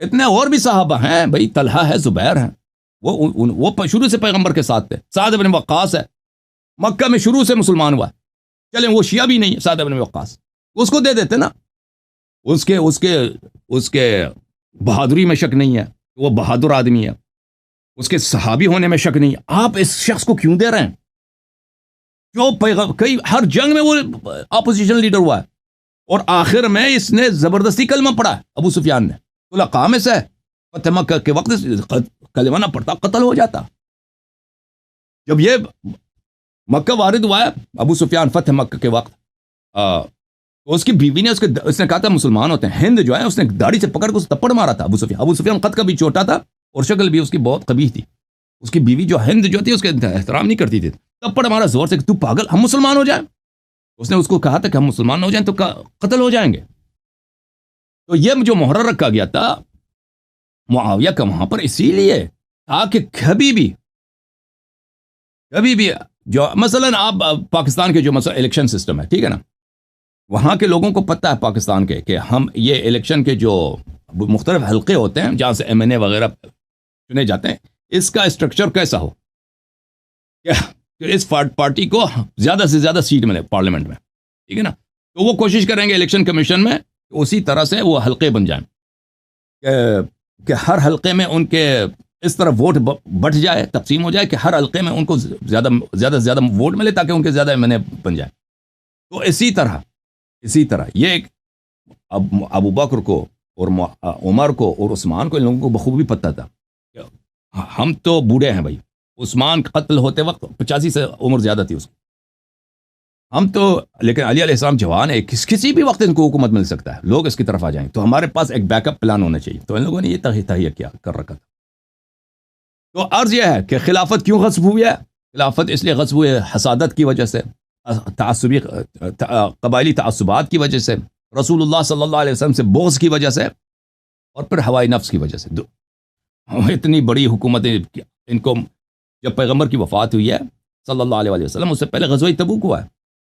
اتنے اور بھی صحابہ ہیں، بھئی طلحہ ہے، زبیر ہیں، وہ شروع سے پیغمبر کے ساتھ تھے. سعد بن وقاص ہے، مکہ میں شروع سے مسلمان ہوا ہے، چلیں وہ شیعہ بھی نہیں ہے، سعد بن وقاص، اس کو دے دیتے نا. اس کے بہادری میں شک نہیں ہے، وہ بہادر آدمی ہے، اس کے صحابی ہونے میں شک نہیں ہے. آپ اس شخص کو کیوں دے رہے ہیں جو کئی ہر جنگ میں وہ اپوزیشن لیڈر ہوا ہے، اور آخر میں اس نے زبردستی کلمہ پڑھا ہے ابو سفیان نے. صلح میں سے فتح مکہ کے وقت کلمہ نہ پڑھتا قتل ہو جاتا. جب یہ مکہ وارد ہوا ہے ابو سفیان فتح مکہ کے وقت، تو اس کی بیوی نے اس نے کہا تھا مسلمان ہوتے ہیں، ہند جو ہے اس نے داڑھی سے پکڑ کے اس تپڑ مارا تھا. ابو سفیان قد کا بھی چھوٹا تھا اور شکل بھی اس کی بہت قبیح تھی. اس کی بیوی جو ہند جو تھی اس کے احترام نہیں کرتی تھی، تپڑ مارا زور سے کہ تو پاگل، ہم مسلمان ہو جائیں. اس نے اس کو کہا تھا کہ ہم مسلمان ہو جائیں تو قتل ہو جائیں گے. تو یہ جو محرر رکھا گیا تھا معاویہ کا وہاں پر اسی لیے تاکہ کبھی بھی جو مثلا آپ پاکستان کے جو مثلا الیکشن سسٹم ہے، ٹھیک ہے نا، وہاں کے لوگوں کو پتہ ہے پاکستان کے کہ ہم یہ الیکشن کے جو مختلف حلقے ہوتے ہیں جہاں سے ایم این اے وغیرہ چنے جاتے ہیں، اس کا اسٹرکچر کیسا ہو کہ اس پارٹی کو زیادہ سے زیادہ سیٹ ملے پارلیمنٹ میں، ٹھیک ہے نا. تو وہ کوشش کریں گے الیکشن کمیشن میں اسی طرح سے وہ حلقے بن جائیں کہ ہر حلقے میں ان کے اس طرح ووٹ بٹ جائے، تقسیم ہو جائے کہ ہر حلقے میں ان کو زیادہ سے زیادہ ووٹ ملے تاکہ ان کے زیادہ ایم این اے بن جائیں. تو اسی طرح یہ ایک ابو بکر کو اور عمر کو اور عثمان کو، ان لوگوں کو بخوبی پتہ تھا کہ ہم تو بوڑھے ہیں بھائی. عثمان قتل ہوتے وقت 85 سے عمر زیادہ تھی اس کی، ہم تو، لیکن علی علیہ السلام جوان ہے، کسی بھی وقت ان کو حکومت مل سکتا ہے، لوگ اس کی طرف آ جائیں، تو ہمارے پاس ایک بیک اپ پلان ہونا چاہیے. تو ان لوگوں نے یہ تہیہ کیا کر رکھا تھا. تو عرض یہ ہے کہ خلافت کیوں غصب ہوئی ہے؟ خلافت اس لیے غصب ہوئی ہے حسادت کی وجہ سے، تعصبی قبائلی تعصبات کی وجہ سے، رسول اللہ صلی اللہ علیہ وسلم سے بغض کی وجہ سے، اور پھر ہوائی نفس کی وجہ سے. اتنی بڑی حکومتیں ان کو، جب پیغمبر کی وفات ہوئی ہے صلی اللہ علیہ وسلم، اس سے پہلے غزوہ تبوک ہوا ہے.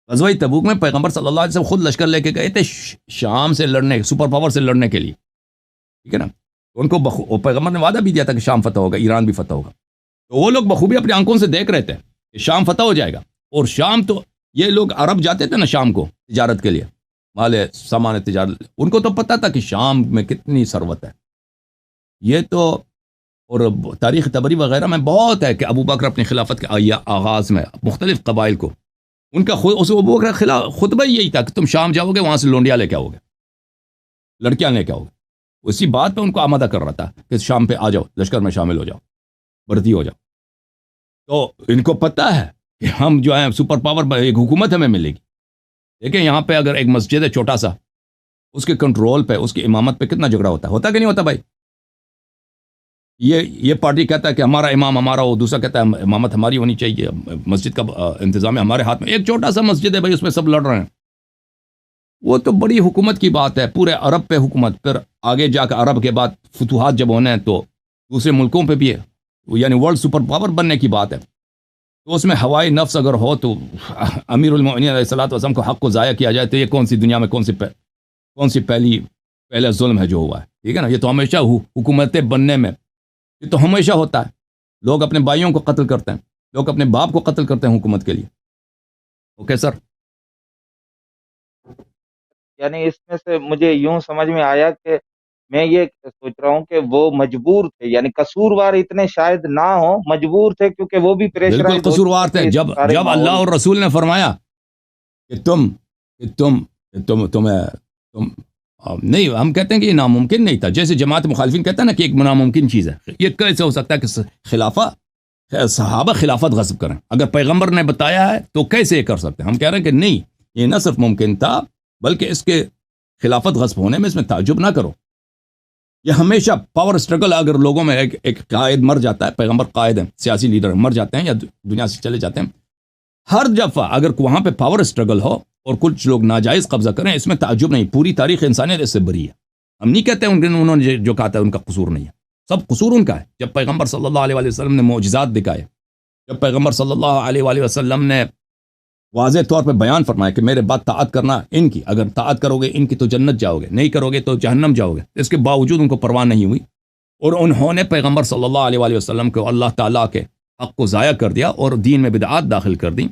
غزوہ تبوک میں پیغمبر صلی اللہ علیہ وسلم خود لشکر لے کے گئے تھے شام سے لڑنے، سپر پاور سے لڑنے کے لیے، ٹھیک ہے نا. ان کو پیغمبر نے وعدہ بھی دیا تھا کہ شام فتح ہوگا، ایران بھی فتح ہوگا. تو وہ لوگ بخوبی اپنی آنکھوں سے دیکھ رہے تھے کہ شام فتح ہو جائے گا. اور شام تو یہ لوگ عرب جاتے تھے نا شام کو تجارت کے لیے، مال سامان تجارت، ان کو تو پتہ تھا کہ شام میں کتنی ثروت ہے. یہ تو، اور تاریخ طبری وغیرہ میں بہت ہے کہ ابو بکر اپنی خلافت کے آغاز میں مختلف قبائل کو، ان کا ابو بکر خطبہ یہی تھا کہ تم شام جاؤ گے، وہاں سے لونڈیاں لے کے آؤ گے، لڑکیاں لے کے آؤ گے. اسی بات پہ ان کو آمادہ کر رہا تھا کہ شام پہ آ جاؤ، لشکر میں شامل ہو جاؤ، بھرتی ہو جاؤ. تو ان کو پتہ ہے کہ ہم جو ہیں سپر پاور، ایک حکومت ہمیں ملے گی. دیکھیں یہاں پہ اگر ایک مسجد ہے چھوٹا سا، اس کے کنٹرول پہ، اس کی امامت پہ کتنا جھگڑا ہوتا کہ نہیں ہوتا بھائی؟ یہ پارٹی کہتا ہے کہ ہمارا امام ہمارا ہو، دوسرا کہتا ہے امامت ہماری ہونی چاہیے، مسجد کا انتظام ہمارے ہاتھ میں. ایک چھوٹا سا مسجد ہے بھائی، اس میں سب لڑ رہے ہیں. وہ تو بڑی حکومت کی بات ہے، پورے عرب پہ حکومت، پھر آگے جا کر عرب کے بعد فتوحات جب ہونے ہیں تو دوسرے ملکوں پہ بھی ہے، یعنی ورلڈ سپر پاور بننے کی بات ہے. تو اس میں ہوائی نفس اگر ہو تو امیر المؤمنین علیہ الصلوۃ والسلام کو حق کو ضائع کیا جائے تو یہ کون سی دنیا میں کون سی پہلا ظلم ہے جو ہوا ہے، ٹھیک ہے نا. یہ تو ہمیشہ حکومتیں بننے میں یہ تو ہمیشہ ہوتا ہے. لوگ اپنے بھائیوں کو قتل کرتے ہیں، لوگ اپنے باپ کو قتل کرتے ہیں حکومت کے لیے. Okay sir. یعنی اس میں سے مجھے یوں سمجھ میں آیا کہ میں یہ سوچ رہا ہوں کہ وہ مجبور تھے، یعنی قصوروار اتنے شاید نہ ہوں، مجبور تھے کیونکہ وہ بھی بالکل پریشرائز ہو چکے قصوروار تھے. تھے اس جب سارے جب اللہ ماحول اور سے۔ رسول نے فرمایا کہ تم نہیں، ہم کہتے ہیں کہ یہ ناممکن نہیں تھا. جیسے جماعت مخالفین کہتا ہے نا کہ ایک ناممکن چیز ہے. یہ کیسے ہو سکتا ہے کہ صحابہ خلافت غصب کریں؟ اگر پیغمبر نے بتایا ہے تو کیسے یہ کر سکتے ہیں؟ ہم کہہ رہے ہیں کہ نہیں، یہ نہ صرف ممکن تھا بلکہ اس کے خلافت غصب ہونے میں اس میں تعجب نہ کرو. یہ ہمیشہ پاور اسٹرگل، اگر لوگوں میں ایک قائد مر جاتا ہے، پیغمبر قائد ہیں، سیاسی لیڈر مر جاتے ہیں یا دنیا سے چلے جاتے ہیں، ہر دفعہ اگر وہاں پہ پاور اسٹرگل ہو اور کچھ لوگ ناجائز قبضہ کریں، اس میں تعجب نہیں. پوری تاریخ انسانیت اس سے بری ہے. ہم نہیں کہتے انہوں نے جو کہا تھا ان کا قصور نہیں ہے، سب قصور ان کا ہے. جب پیغمبر صلی اللہ علیہ وسلم نے معجزات دکھائے، جب پیغمبر صلی اللہ علیہ وسلم نے واضح طور پہ بیان فرمایا کہ میرے بعد طاعت کرنا ان کی، اگر طاعت کرو گے ان کی تو جنت جاؤ گے، نہیں کرو گے تو جہنم جاؤ گے، اس کے باوجود ان کو پرواہ نہیں ہوئی اور انہوں نے پیغمبر صلی اللہ علیہ وسلم کو اللہ تعالیٰ کے حق کو ضائع کر دیا اور دین میں بدعات داخل کر دی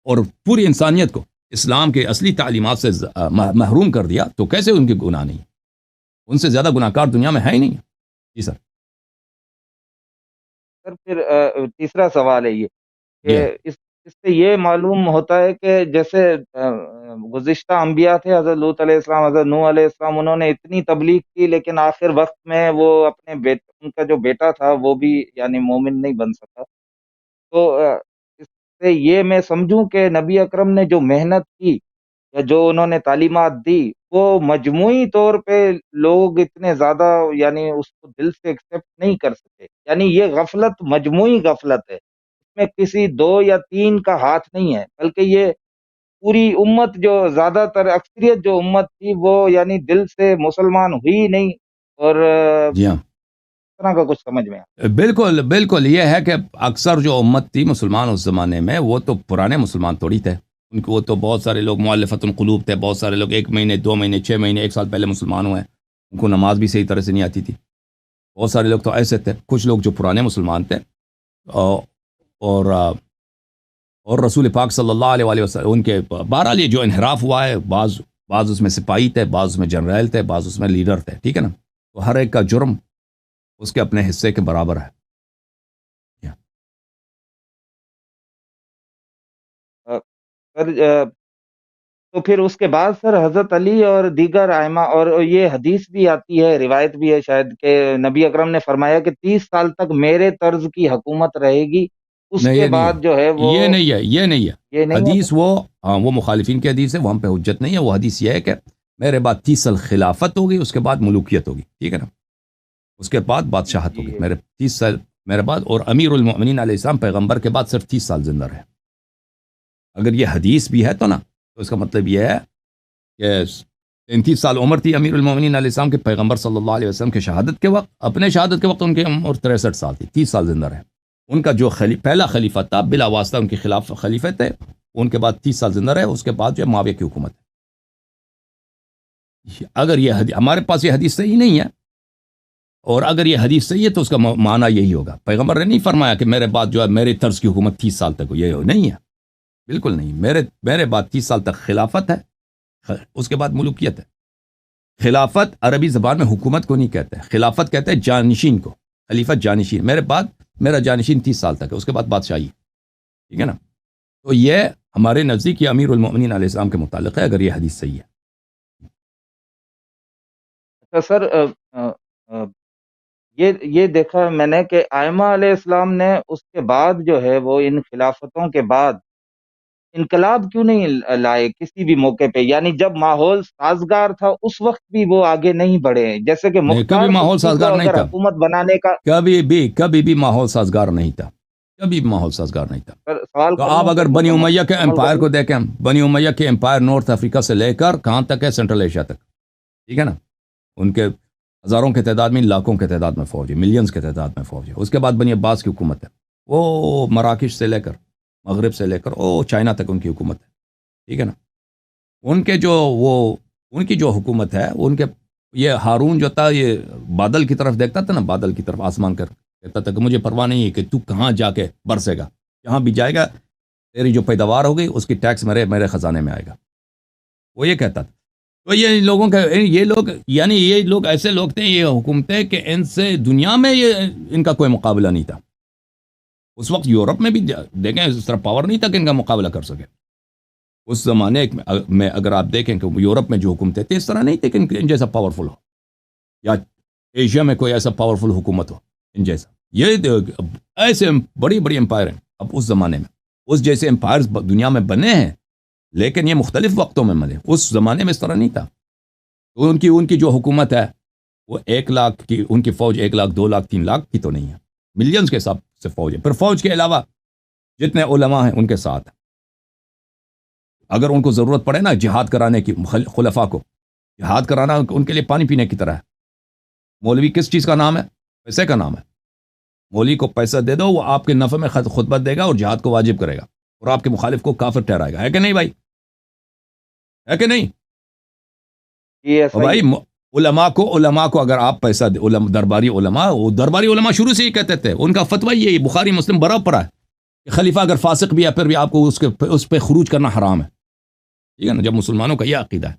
اور پوری انسانیت کو اسلام کے اصلی تعلیمات سے محروم کر دیا. تو کیسے ان کے گناہ نہیں؟ ان سے زیادہ گناہ کار دنیا میں ہے ہی نہیں. جی سر. سر پھر تیسرا سوال ہے یہ یہ کہ اس سے یہ معلوم ہوتا ہے کہ جیسے گزشتہ انبیاء تھے، حضرت لوط علیہ السلام، حضرت نوح علیہ السلام، انہوں نے اتنی تبلیغ کی لیکن آخر وقت میں وہ اپنے ان کا جو بیٹا تھا وہ بھی یعنی مومن نہیں بن سکا. تو اس سے یہ میں سمجھوں کہ نبی اکرم نے جو محنت کی یا جو انہوں نے تعلیمات دی، وہ مجموعی طور پہ لوگ اتنے زیادہ یعنی اس کو دل سے ایکسیپٹ نہیں کر سکے. یعنی یہ غفلت مجموعی غفلت ہے، اس میں کسی دو یا تین کا ہاتھ نہیں ہے، بلکہ یہ پوری امت، جو زیادہ تر اکثریت جو امت تھی وہ یعنی دل سے مسلمان ہوئی نہیں. اور جی ہاں، اس طرح کا کچھ سمجھ میں آیا. بالکل بالکل. یہ ہے کہ اکثر جو امت تھی مسلمان اس زمانے میں، وہ تو پرانے مسلمان تھوڑی تھے. ان کو تو بہت سارے لوگ مؤلفۃ القلوب تھے، بہت سارے لوگ 1 مہینے 2 مہینے 6 مہینے 1 سال پہلے مسلمان ہوئے، ان کو نماز بھی صحیح طرح سے نہیں آتی تھی. بہت سارے لوگ تو ایسے تھے. کچھ لوگ جو پرانے مسلمان تھے اور اور رسول پاک صلی اللہ علیہ وسلم ان کے بہرحال یہ جو انحراف ہوا ہے، بعض اس میں سپاہی تھے، بعض اس میں جنرل تھے، بعض اس میں لیڈر تھے. ٹھیک ہے نا؟ تو ہر ایک کا جرم اس کے اپنے حصے کے برابر ہے. سر تو پھر اس کے بعد سر حضرت علی اور دیگر ائمہ، اور یہ حدیث بھی آتی ہے، روایت بھی ہے شاید، کہ نبی اکرم نے فرمایا کہ 30 سال تک میرے طرز کی حکومت رہے گی، اس نہیں، کے یہ نہیں ہے، بعد جو ہے وہ یہ نہیں ہے، یہ نہیں ہے. یہ نہیں ہے حدیث سر. وہ ہاں وہ مخالفین کی حدیث ہے، وہ ہم پہ حجت نہیں ہے. وہ حدیث یہ ہے کہ میرے بعد 30 سال خلافت ہوگی، اس کے بعد ملوکیت ہوگی. ٹھیک ہے نا؟ اس کے بعد بادشاہت ہوگی. جی میرے 30 سال میرے بعد، اور امیر المؤمنین علیہ السلام پیغمبر کے بعد صرف 30 سال زندہ رہے. اگر یہ حدیث بھی ہے تو نا، تو اس کا مطلب یہ ہے کہ 33 سال عمر تھی امیر المومنین علیہ السلام کے، پیغمبر صلی اللہ علیہ وسلم کے شہادت کے وقت، اپنے شہادت کے وقت ان کی عمر 63 سال تھی. 30 سال زندہ رہے. ان کا جو پہلا خلیفہ تھا بلا واسطہ ان کے خلاف خلیفہ تھے، ان کے بعد 30 سال زندہ رہے. اس کے بعد جو ہے معاویہ کی حکومت ہے. اگر یہ حدیث ہمارے پاس یہ حدیث صحیح نہیں ہے، اور اگر یہ حدیث صحیح ہے تو اس کا معنی یہی ہوگا. پیغمبر نے نہیں فرمایا کہ میرے بعد جو ہے میری طرز کی حکومت 30 سال تک ہو، یہ نہیں ہے، بالکل نہیں. میرے بعد 30 سال تک خلافت ہے، اس کے بعد ملوکیت ہے. خلافت عربی زبان میں حکومت کو نہیں کہتے، خلافت کہتے ہیں جانشین کو. خلیفت جانشین. میرے بعد میرا جانشین 30 سال تک ہے، اس کے بعد بادشاہی. ٹھیک ہے نا؟ تو یہ ہمارے نزدیک یہ امیر المؤمنین علیہ السلام کے متعلق ہے، اگر یہ حدیث صحیح ہے. اچھا سر، یہ دیکھا میں نے کہ ائمہ علیہ السلام نے اس کے بعد جو ہے وہ ان خلافتوں کے بعد انقلاب کیوں نہیں لائے کسی بھی موقع پہ؟ یعنی جب ماحول سازگار تھا اس وقت بھی وہ آگے نہیں بڑھے، جیسے کہ نہیں، کبھی مختار ماحول سبتی کو سازگار نہیں اگر تھا. حکومت بنانے کا. کبھی بھی ماحول سازگار نہیں تھا. کبھی بھی ماحول سازگار نہیں تھا. سر سوال تو کر آپ لوں اگر سر، بنی امیہ کے مکمل کر امپائر لوں. کو دیکھیں، بنی امیہ کے امپائر نارتھ افریقہ سے لے کر کہاں تک ہے؟ سینٹرل ایشیا تک. ٹھیک ہے نا؟ ان کے ہزاروں کے تعداد میں، لاکھوں کے تعداد میں فوج ہے، ملینز کے تعداد میں فوج ہے. اس کے بعد بنی عباس کی حکومت ہے، وہ مراکش سے لے کر مغرب سے لے کر چائنا تک ان کی حکومت ہے. ٹھیک ہے نا؟ ان کے ان کی جو حکومت ہے، ان کے یہ ہارون جو تھا، یہ بادل کی طرف دیکھتا تھا نا، بادل کی طرف آسمان کر کہتا تھا کہ مجھے پرواہ نہیں ہے کہ تو کہاں جا کے برسے گا، جہاں بھی جائے گا تیری جو پیداوار ہوگی اس کی ٹیکس میرے خزانے میں آئے گا. وہ یہ کہتا تھا. تو یہ لوگ ایسے لوگ تھے، یہ حکومتیں، کہ ان سے دنیا میں ان کا کوئی مقابلہ نہیں تھا. اس وقت یورپ میں بھی دیکھیں اس طرح پاور نہیں تھا کہ ان کا مقابلہ کر سکے. اس زمانے میں اگر آپ دیکھیں کہ یورپ میں جو حکومتیں تھے اس طرح نہیں تھے کہ ان جیسا پاورفل ہو، یا ایشیا میں کوئی ایسا پاورفل حکومت ہو ان جیسا. یہ ایسے بڑی بڑی امپائر ہیں. اب اس زمانے میں اس جیسے امپائرز دنیا میں بنے ہیں، لیکن یہ مختلف وقتوں میں بنے. اس زمانے میں اس طرح نہیں تھا. ان کی جو حکومت ہے وہ 1,00,000 کی، ان کی فوج 1,00,000 2,00,000 3,00,000 کی تو نہیں ہے، ملینز کے حساب سے فوج ہے. پھر فوج کے علاوہ جتنے علماء ہیں ان کے ساتھ، اگر ان کو ضرورت پڑے نا جہاد کرانے کی، خلفاء کو جہاد کرانا ان کے لیے پانی پینے کی طرح ہے. مولوی کس چیز کا نام ہے؟ پیسے کا نام ہے. مولوی کو پیسہ دے دو، وہ آپ کے نفع میں خطبہ دے گا اور جہاد کو واجب کرے گا، اور آپ کے مخالف کو کافر ٹھہرائے گا. ہے کہ نہیں بھائی؟ ہے کہ نہیں؟ یہ ایسا بھائی علماء کو اگر آپ پیسہ درباری علماء شروع سے ہی کہتے تھے، ان کا فتویٰ یہ بخاری مسلم برابر پڑا ہے کہ خلیفہ اگر فاسق بھی ہے پھر بھی آپ کو اس پہ خروج کرنا حرام ہے. ٹھیک ہے نا؟ جب مسلمانوں کا یہ عقیدہ ہے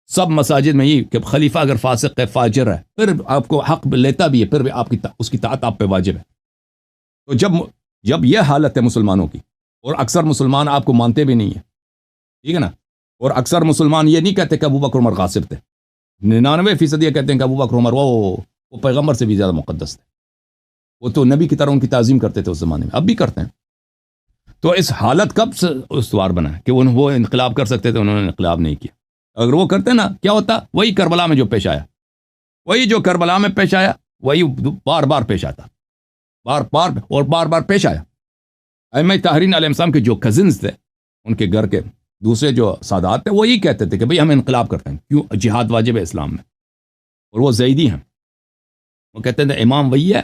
سب مساجد میں یہ کہ خلیفہ اگر فاسق ہے، فاجر ہے، پھر آپ کو حق لیتا بھی ہے، پھر بھی آپ کی اس کی طاعت آپ پہ واجب ہے. تو جب یہ حالت ہے مسلمانوں کی، اور اکثر مسلمان آپ کو مانتے بھی نہیں ہیں، ٹھیک ہے نا، اور اکثر مسلمان یہ نہیں کہتے کہ ابو بکر عمر غاصب تھے، 99% یہ کہتے ہیں کہ ابو بکر عمر وہ پیغمبر سے بھی زیادہ مقدس تھے، وہ تو نبی کی طرح ان کی تعظیم کرتے تھے اس زمانے میں، اب بھی کرتے ہیں. تو اس حالت کب سے استوار بنا ہے کہ وہ انقلاب کر سکتے تھے، انہوں نے انقلاب نہیں کیا. اگر وہ کرتے نا کیا ہوتا؟ وہی کربلا میں جو پیش آیا، وہی جو کربلا میں پیش آیا وہی بار بار پیش آتا، بار بار پیش آیا. ائمہ طاہرین علیہ السلام کے جو کزنز تھے، ان کے گھر کے دوسرے جو سادات تھے، وہ یہی کہتے تھے کہ بھئی ہم انقلاب کرتے ہیں، کیوں؟ جہاد واجب ہے اسلام میں. اور وہ زیدی ہیں، وہ کہتے ہیں امام وہی ہے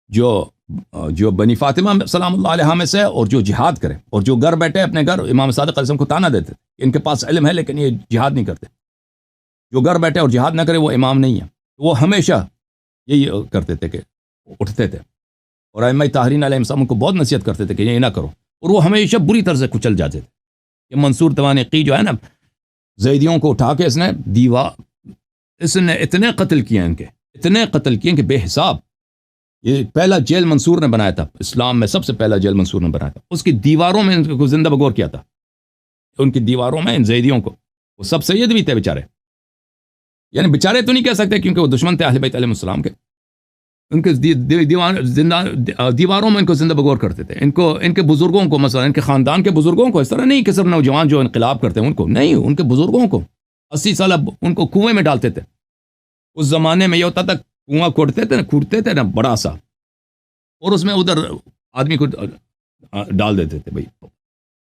جو بنی فاطمہ سلام اللہ علیہ میں سے، اور جو جہاد کرے، اور جو گھر بیٹھے اپنے گھر امام صادق علیہ السلام کو تانا دیتے تھے ان کے پاس علم ہے لیکن یہ جہاد نہیں کرتے، جو گھر بیٹھے اور جہاد نہ کرے وہ امام نہیں ہے. وہ ہمیشہ یہی کرتے تھے کہ اٹھتے تھے، اور ائمہ طاہرین علیہ السلام کو بہت نصیحت کرتے تھے کہ یہ نہ کرو، اور وہ ہمیشہ بری طرح سے کچل جاتے تھے. کہ منصور توانقی جو ہے نا، زیدیوں کو اٹھا کے اس نے اتنے قتل کیے کہ بے حساب. یہ پہلا جیل منصور نے بنایا تھا اسلام میں، سب سے پہلا جیل منصور نے بنایا تھا. اس کی دیواروں میں ان کو زندہ بگور کیا تھا، ان کی دیواروں میں ان زیدیوں کو. وہ سب سید بھی تھے بیچارے، یعنی بیچارے تو نہیں کہہ سکتے کیونکہ وہ دشمن تھے اہل بیت علیہ السلام کے. ان کے دیواروں میں ان کو زندہ بگور کرتے تھے. ان کے بزرگوں کو، مثلا ان کے خاندان کے بزرگوں کو، اس طرح نہیں کہ صرف نوجوان جو انقلاب کرتے ہیں ان کو نہیں، ان کے بزرگوں کو 80 سال ان کو کنویں میں ڈالتے تھے. اس زمانے میں یہ ہوتا تھا کنواں کھودتے تھے نا بڑا سا، اور اس میں ادھر آدمی کو ڈال دیتے تھے. بھائی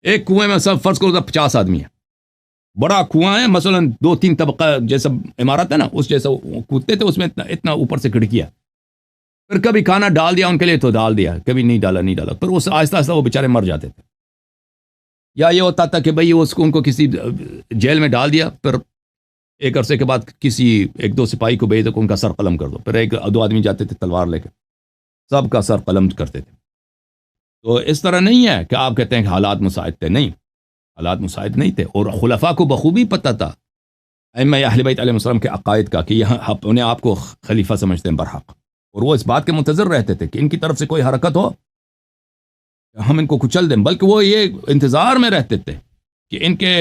ایک کنویں میں سب فرض کرو 50 آدمی ہے، بڑا کنواں ہے، مثلا 2-3 طبقہ جیسا عمارت ہے نا، اس جیسا کودتے تھے. اس میں اتنا اوپر سے کھڑکیاں، پھر کبھی کھانا ڈال دیا ان کے لیے تو ڈال دیا، کبھی نہیں ڈالا، پھر وہ آہستہ آہستہ وہ بیچارے مر جاتے تھے. یا یہ ہوتا تھا کہ بھئی ان کو کسی جیل میں ڈال دیا، پھر ایک عرصے کے بعد کسی 1-2 سپاہی کو بھیج دو کہ ان کا سر قلم کر دو. پھر 1-2 آدمی جاتے تھے تلوار لے کے، سب کا سر قلم کرتے تھے. تو اس طرح نہیں ہے کہ آپ کہتے ہیں کہ حالات مساعد تھے، نہیں، حالات مساعد نہیں تھے. اور خلفاء کو بخوبی پتہ تھا ائمہ اہل بیت علیہ السلام کے عقائد کا کہ یہ انہیں آپ کو خلیفہ سمجھتے ہیں برحق، اور وہ اس بات کے منتظر رہتے تھے کہ ان کی طرف سے کوئی حرکت ہو ہم ان کو کچل دیں. بلکہ وہ یہ انتظار میں رہتے تھے کہ ان کے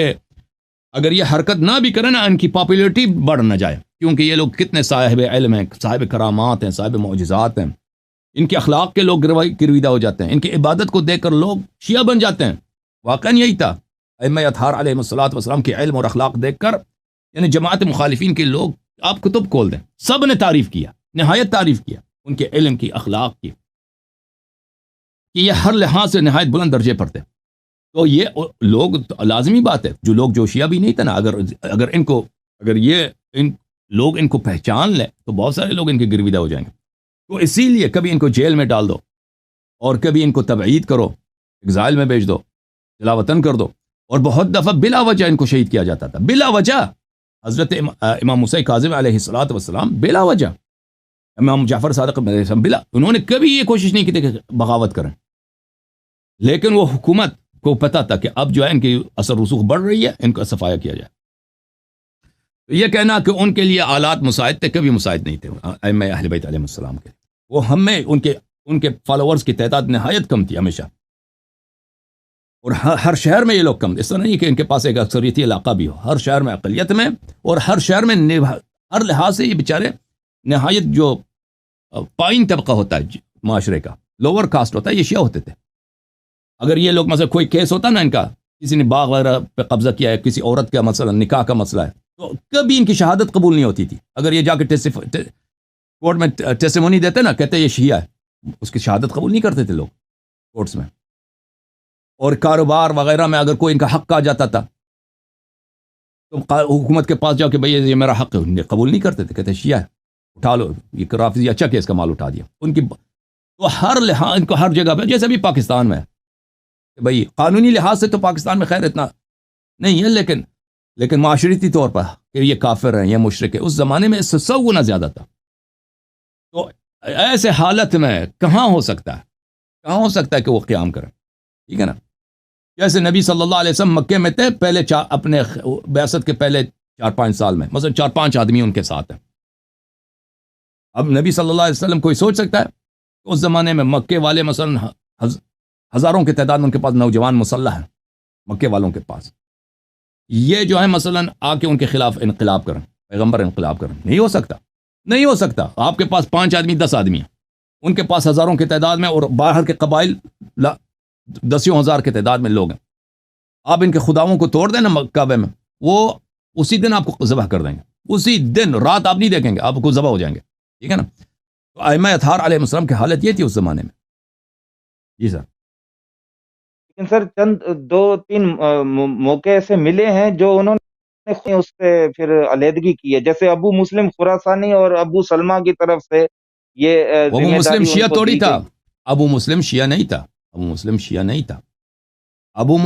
اگر یہ حرکت نہ بھی کریں نا، ان کی پاپولیرٹی بڑھ نہ جائے، کیونکہ یہ لوگ کتنے صاحب علم ہیں، صاحب کرامات ہیں، صاحب معجزات ہیں. ان کے اخلاق کے لوگ گرویدہ ہو جاتے ہیں، ان کی عبادت کو دیکھ کر لوگ شیعہ بن جاتے ہیں. واقعاً یہی تھا. ائمہ اطہار علیہ السلام کے علم اور اخلاق دیکھ کر، یعنی جماعت مخالفین کے لوگ، آپ کتب کھول دیں، سب نے تعریف کیا، نہایت تعریف کیا ان کے علم کی، اخلاق کی، کہ یہ ہر لحاظ سے نہایت بلند درجے پر تھے. تو یہ لوگ لازمی بات ہے، جو لوگ جو شیعہ بھی نہیں تھا نا، اگر یہ لوگ ان کو پہچان لیں تو بہت سارے لوگ ان کے گرویدہ ہو جائیں گے. تو اسی لیے کبھی ان کو جیل میں ڈال دو، اور کبھی ان کو تبعید کرو، ایگزائل میں بھیج دو، جلا وطن کر دو. اور بہت دفعہ بلا وجہ ان کو شہید کیا جاتا تھا، بلا وجہ. حضرت امام موسیٰ کاظم علیہ السلام بلا وجہ، امام جعفر صادق علیہ السلام انہوں نے کبھی یہ کوشش نہیں کی تھی کہ بغاوت کریں. لیکن وہ حکومت کو پتا تھا کہ اب جو ہے ان کی اثر رسوخ بڑھ رہی ہے، ان کا صفایا کیا جائے. تو یہ کہنا کہ ان کے لیے آلات مساعد تھے، کبھی مساعد نہیں تھے ائمہ اہل بیت علیہ السلام کے. وہ ہمیں ان کے فالوورز کی تعداد نہایت کم تھی ہمیشہ، اور ہر شہر میں یہ لوگ کم. اس طرح نہیں کہ ان کے پاس ایک اکثریتی علاقہ بھی ہو، ہر شہر میں اقلیت میں، اور ہر شہر میں ہر لحاظ سے یہ بیچارے نہایت جو پائن طبقہ ہوتا ہے معاشرے کا، لوور کاسٹ ہوتا ہے، یہ شیعہ ہوتے تھے. اگر یہ لوگ مثلا کوئی کیس ہوتا نا ان کا، کسی نے باغ وغیرہ پہ قبضہ کیا ہے، کسی عورت کا مسئلہ، نکاح کا مسئلہ ہے، تو کبھی ان کی شہادت قبول نہیں ہوتی تھی. اگر یہ جا کے کورٹ میں ٹیسٹیمونی دیتے نا، کہتے یہ شیعہ ہے، اس کی شہادت قبول نہیں کرتے تھے لوگ کورٹس میں. اور کاروبار وغیرہ میں اگر کوئی ان کا حق آ جاتا تھا تو حکومت کے پاس جاؤ کہ بھئی یہ میرا حق ہے، قبول نہیں کرتے تھے، کہتے شیعہ ہے، اٹھا لو، یہ رافضی اچھا کیس کا مال اٹھا دیا. ان کی تو ہر لحاظ ان کو ہر جگہ پہ، جیسے بھی پاکستان میں ہے بھئی، قانونی لحاظ سے تو پاکستان میں خیر اتنا نہیں ہے، لیکن معاشرتی طور پر کہ یہ کافر ہیں، یہ مشرک ہے، اس زمانے میں اس سے 100 گنا زیادہ تھا. تو ایسے حالت میں کہاں ہو سکتا ہے کہ وہ قیام کریں؟ ٹھیک ہے نا. جیسے نبی صلی اللہ علیہ وسلم مکے میں تھے پہلے اپنے بعثت کے پہلے 4-5 سال میں، مثلا 4-5 آدمی ان کے ساتھ ہیں. اب نبی صلی اللہ علیہ وسلم کوئی سوچ سکتا ہے اس زمانے میں مکے والے مثلا ہزاروں کی تعداد میں ان کے پاس نوجوان مسلح ہیں مکے والوں کے پاس، یہ جو ہے مثلا آ کے ان کے خلاف انقلاب کریں، پیغمبر انقلاب کریں؟ نہیں ہو سکتا. آپ کے پاس 5 آدمی 10 آدمی ہیں، ان کے پاس ہزاروں کی تعداد میں، اور باہر کے قبائل 10,000 کی تعداد میں لوگ ہیں. آپ ان کے خداؤں کو توڑ دیں نا کعبے میں، وہ اسی دن آپ کو ذبح کر دیں گے، اسی دن، رات آپ نہیں دیکھیں گے، آپ کو ذبح ہو جائیں گے. ٹھیک ہے نا. تو ائمہ اطہار علیہ السلام کی حالت یہ تھی اس زمانے میں. جی سر. لیکن سر چند 2-3 موقع ایسے ملے ہیں جو انہوں نے اس سے پھر علیحدگی کی ہے، جیسے ابو مسلم خراسانی اور ابو سلمہ کی طرف سے یہ ابو ذمہ مسلم داری ان شیعہ کو توڑی دی تھا. گئی. ابو مسلم شیعہ نہیں تھا. ابو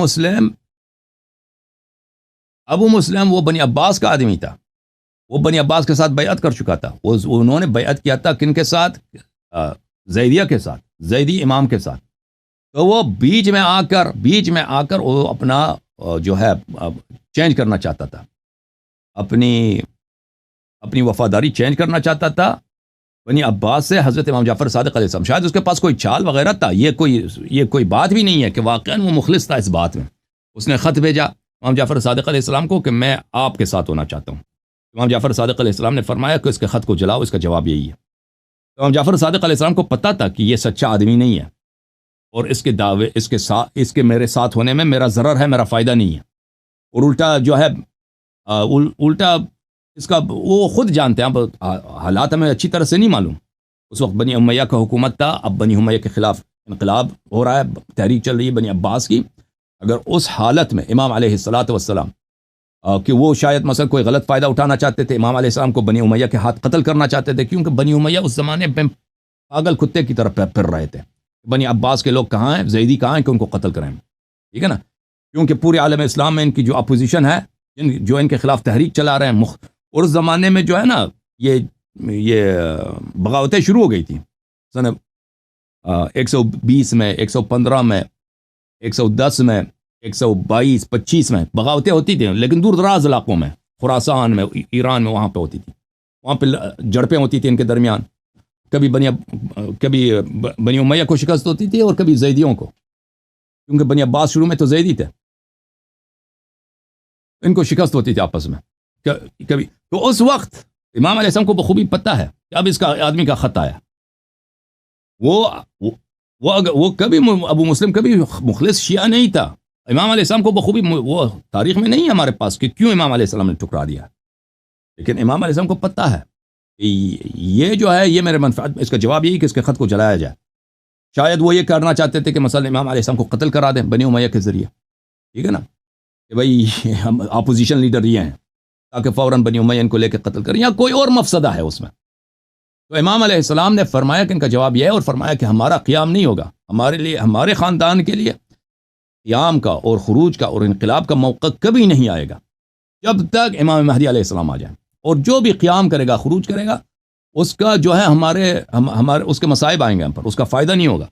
مسلم وہ بنی عباس کا آدمی تھا، وہ بنی عباس کے ساتھ بیعت کر چکا تھا. انہوں نے بیعت کیا تھا کن کے ساتھ؟ زیدیہ کے ساتھ، زیدی امام کے ساتھ. تو وہ بیچ میں آ کر وہ اپنا جو ہے چینج کرنا چاہتا تھا، اپنی وفاداری چینج کرنا چاہتا تھا بنی عباس سے حضرت امام جعفر صادق علیہ السلام. شاید اس کے پاس کوئی چال وغیرہ تھا، یہ کوئی بات بھی نہیں ہے کہ واقعاً وہ مخلص تھا اس بات میں. اس نے خط بھیجا امام جعفر صادق علیہ السلام کو کہ میں آپ کے ساتھ ہونا چاہتا ہوں. امام جعفر صادق علیہ السلام نے فرمایا کہ اس کے خط کو جلاؤ، اس کا جواب یہی ہے. تو امام جعفر صادق علیہ السلام کو پتہ تھا کہ یہ سچا آدمی نہیں ہے، اور اس کے دعوے، اس کے میرے ساتھ ہونے میں میرا ضرر ہے، میرا فائدہ نہیں ہے. اور الٹا جو ہے الٹا اس کا وہ خود جانتے ہیں. اب حالات ہمیں اچھی طرح سے نہیں معلوم. اس وقت بنی امیہ کا حکومت تھا، اب بنی امیہ کے خلاف انقلاب ہو رہا ہے، تحریک چل رہی ہے بنی عباس کی. اگر اس حالت میں امام علیہ الصلوۃ والسلام کہ وہ شاید مثلا کوئی غلط فائدہ اٹھانا چاہتے تھے، امام علیہ السلام کو بنی امیہ کے ہاتھ قتل کرنا چاہتے تھے، کیونکہ بنی امیہ اس زمانے میں پاگل کتے کی طرف پھر رہے تھے. بنی عباس کے لوگ کہاں ہیں، زیدی کہاں ہیں کہ ان کو قتل کریں. ٹھیک ہے نا. کیونکہ پورے عالم اسلام میں ان کی جو اپوزیشن ہے، جو ان کے خلاف تحریک چلا رہے ہیں، اور اس زمانے میں جو ہے نا یہ بغاوتیں شروع ہو گئی تھی سن 120 میں، 115 میں، 110 میں، 122 25 میں بغاوتیں ہوتی تھیں، لیکن دور دراز علاقوں میں، خراسان میں، ایران میں، وہاں پہ ہوتی تھی. وہاں پہ جھڑپیں ہوتی تھیں ان کے درمیان. کبھی بنی امیہ کو شکست ہوتی تھی اور کبھی زیدیوں کو، کیونکہ بنی عباس شروع میں تو زیدی تھے، ان کو شکست ہوتی تھی آپس میں کبھی. تو اس وقت امام علیہ السلام کو بخوبی پتہ ہے کہ اب اس کا آدمی کا خط آیا. وہ کبھی ابو مسلم کبھی مخلص شیعہ نہیں تھا. امام علیہ السلام کو بخوبی، وہ تاریخ میں نہیں ہے ہمارے پاس کہ کیوں امام علیہ السلام نے ٹھکرا دیا، لیکن امام علیہ السلام کو پتہ ہے کہ یہ جو ہے یہ میرے منفعت. اس کا جواب یہی کہ اس کے خط کو جلایا جائے. شاید وہ یہ کرنا چاہتے تھے کہ مثلا امام علیہ السلام کو قتل کرا دیں بنی امیہ کے ذریعے. ٹھیک ہے نا، کہ بھئی ہم اپوزیشن لیڈر یہ ہیں، تاکہ فوراً بنی امیہ ان کو لے کے قتل کریں، یا کوئی اور مفسدہ ہے اس میں. تو امام علیہ السلام نے فرمایا کہ ان کا جواب یہ ہے، اور فرمایا کہ ہمارا قیام نہیں ہوگا، ہمارے لیے، ہمارے خاندان کے لیے قیام کا اور خروج کا اور انقلاب کا موقع کبھی نہیں آئے گا جب تک امام مہدی علیہ السلام آ جائیں. اور جو بھی قیام کرے گا، خروج کرے گا، اس کا جو ہے ہمارے اس کے مصائب آئیں گے ہم پر، اس کا فائدہ نہیں ہوگا.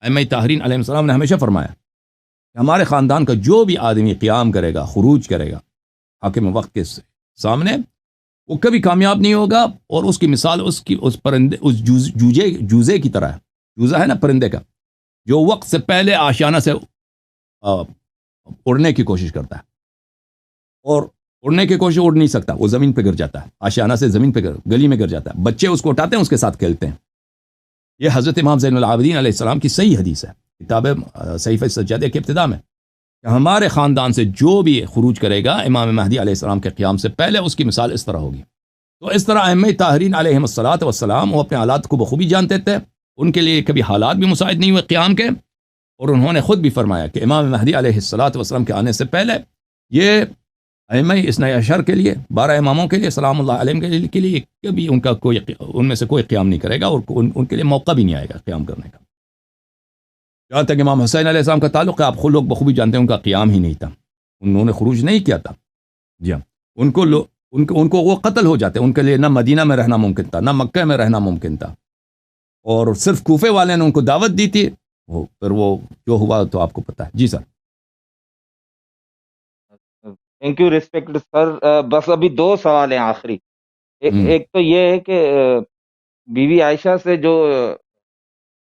ائمہ طاہرین علیہ السلام نے ہمیشہ فرمایا کہ ہمارے خاندان کا جو بھی آدمی قیام کرے گا، خروج کرے گا حاکم وقت کے سامنے، وہ کبھی کامیاب نہیں ہوگا، اور اس کی مثال اس پرندے، اس جوزے کی طرح ہے۔ جوزہ ہے نا پرندے کا، جو وقت سے پہلے آشیانہ سے اڑنے کی کوشش کرتا ہے، اور اڑنے کی کوشش اڑ نہیں سکتا، وہ زمین پہ گر جاتا ہے، آشیانہ سے زمین پہ گلی میں گر جاتا ہے، بچے اس کو اٹھاتے ہیں، اس کے ساتھ کھیلتے ہیں۔ یہ حضرت امام زین العابدین علیہ السلام کی صحیح حدیث ہے، کتاب صحیفہ سجادہ کے ابتدا میں، کہ ہمارے خاندان سے جو بھی خروج کرے گا امام مہدی علیہ السلام کے قیام سے پہلے اس کی مثال اس طرح ہوگی۔ تو اس طرح ائمہ طاہرین علیہم الصلاۃ والسلام وہ اپنے حالات کو بخوبی جانتے تھے، ان کے لیے کبھی حالات بھی مساعد نہیں ہوئے قیام کے، اور انہوں نے خود بھی فرمایا کہ امام مہدی علیہ الصلاۃ والسلام کے آنے سے پہلے یہ ائمہ اثنی عشر کے لیے، 12 اماموں کے لیے سلام اللہ علیہم کے لیے کبھی ان میں سے کوئی قیام نہیں کرے گا، اور ان کے لیے موقع بھی نہیں آئے گا قیام کرنے کا۔ جہاں تک امام حسین علیہ السلام کا تعلق ہے، آپ خود لوگ بخوبی جانتے ہیں ان کا قیام ہی نہیں تھا، انہوں نے خروج نہیں کیا تھا۔ جی ہاں، ان کو وہ قتل ہو جاتے، ان کے لیے نہ مدینہ میں رہنا ممکن تھا، نہ مکہ میں رہنا ممکن تھا، اور صرف کوفے والے نے ان کو دعوت دی تھی، پھر وہ جو ہوا تو آپ کو پتہ ہے۔ جی سر۔ تھینک یو ریسپیکٹ سر، بس ابھی 2 سوال ہیں آخری۔ ایک تو یہ ہے کہ بی بی عائشہ سے جو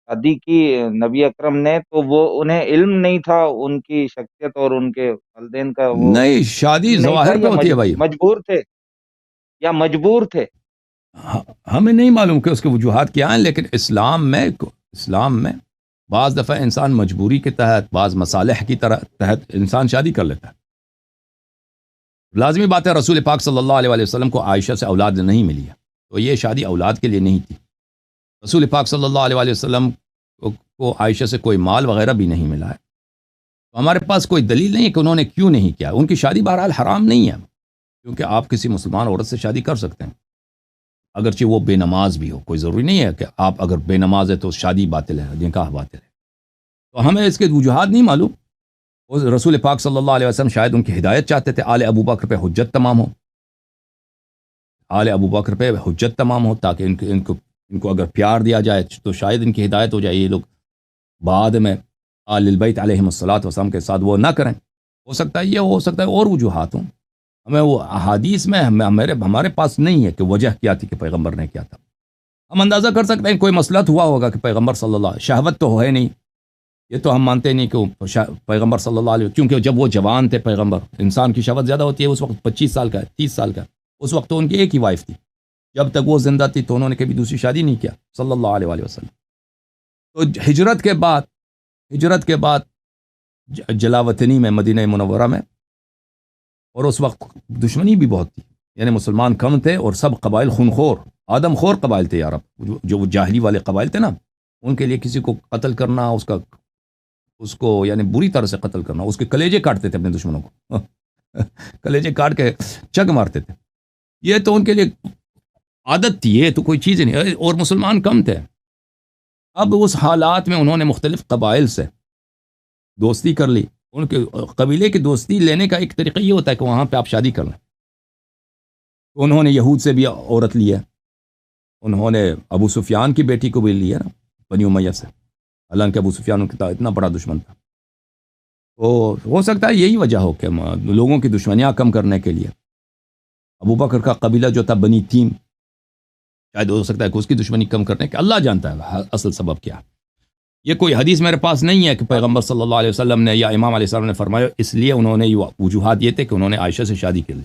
شادی کی نبی اکرم نے، تو وہ انہیں علم نہیں تھا ان کی شخصیت اور ان کے والدین کا، وہ نہیں، شادی نہیں تھا، ظواہر پہ یا ہوتی ہے بھائی، مجبور تھے؟ ہمیں نہیں معلوم کہ اس کے وجوہات کیا ہیں، لیکن اسلام میں بعض دفعہ انسان مجبوری کے تحت، بعض مصالح کی تحت انسان شادی کر لیتا ہے۔ لازمی بات ہے رسول پاک صلی اللہ علیہ وآلہ وسلم کو عائشہ سے اولاد نہیں ملی ہے، تو یہ شادی اولاد کے لیے نہیں تھی۔ رسول پاک صلی اللہ علیہ وآلہ وسلم کو عائشہ سے کوئی مال وغیرہ بھی نہیں ملا ہے، تو ہمارے پاس کوئی دلیل نہیں ہے کہ انہوں نے کیوں نہیں کیا۔ ان کی شادی بہرحال حرام نہیں ہے، کیونکہ آپ کسی مسلمان عورت سے شادی کر سکتے ہیں، اگرچہ وہ بے نماز بھی ہو، کوئی ضروری نہیں ہے کہ آپ اگر بے نماز ہے تو شادی باطل ہے، نکاح باطل ہے۔ تو ہمیں اس کے وجوہات نہیں معلوم۔ رسول پاک صلی اللہ علیہ وسلم شاید ان کی ہدایت چاہتے تھے، آل ابو بکر پہ حجت تمام ہو، آل ابو بکر پہ حجت تمام ہو، تاکہ ان کو اگر پیار دیا جائے تو شاید ان کی ہدایت ہو جائے، یہ لوگ بعد میں آل البیت علیہم الصلاۃ والسلام کے ساتھ وہ نہ کریں۔ ہو سکتا ہے یہ، ہو سکتا ہے اور وجوہات ہوں، ہمیں وہ احادیث میں ہمارے پاس نہیں ہے کہ وجہ کیا تھی کہ پیغمبر نے کیا تھا۔ ہم اندازہ کر سکتے ہیں کوئی مسلحت ہوا ہوگا کہ پیغمبر صلی اللہ علیہ، شہوت تو ہے نہیں، یہ تو ہم مانتے نہیں کہ پیغمبر صلی اللہ علیہ، کیونکہ جب وہ جوان تھے پیغمبر، انسان کی شہوت زیادہ ہوتی ہے اس وقت، 25 سال کا ہے، 30 سال کا، اس وقت تو ان کی ایک ہی وائف تھی، جب تک وہ زندہ تھی تو انہوں نے کبھی دوسری شادی نہیں کیا صلی اللہ علیہ وآلہ وسلم۔ تو ہجرت کے بعد جلاوطنی میں، مدینہ منورہ میں، اور اس وقت دشمنی بھی بہت تھی، یعنی مسلمان کم تھے اور سب قبائل خونخور، آدم خور قبائل تھے یار، جو وہ جاہلی والے قبائل تھے نا، ان کے لیے کسی کو قتل کرنا، اس کو یعنی بری طرح سے قتل کرنا، اس کے کلیجے کاٹتے تھے اپنے دشمنوں کو کلیجے کاٹ کے چک مارتے تھے، یہ تو ان کے لیے عادت تھی، یہ تو کوئی چیز نہیں، اور مسلمان کم تھے۔ اب اس حالات میں انہوں نے مختلف قبائل سے دوستی کر لی، ان کے قبیلے کی دوستی لینے کا ایک طریقہ یہ ہوتا ہے کہ وہاں پہ آپ شادی کر لیں۔ انہوں نے یہود سے بھی عورت لی ہے، انہوں نے ابو سفیان کی بیٹی کو بھی لی ہے نا، بنی امیہ سے، حالانکہ ابو سفیان کا اتنا بڑا دشمن تھا۔ تو ہو سکتا ہے یہی وجہ ہو کہ لوگوں کی دشمنیاں کم کرنے کے لیے ابو بکر کا قبیلہ جو تھا بنی تیم، شاید ہو سکتا ہے کہ اس کی دشمنی کم کرنے کے، اللہ جانتا ہے اصل سبب کیا۔ یہ کوئی حدیث میرے پاس نہیں ہے کہ پیغمبر صلی اللہ علیہ وسلم نے یا امام علیہ السلام نے فرمایا، اس لیے انہوں نے وجوہات یہ تھے کہ انہوں نے عائشہ سے شادی کی لی۔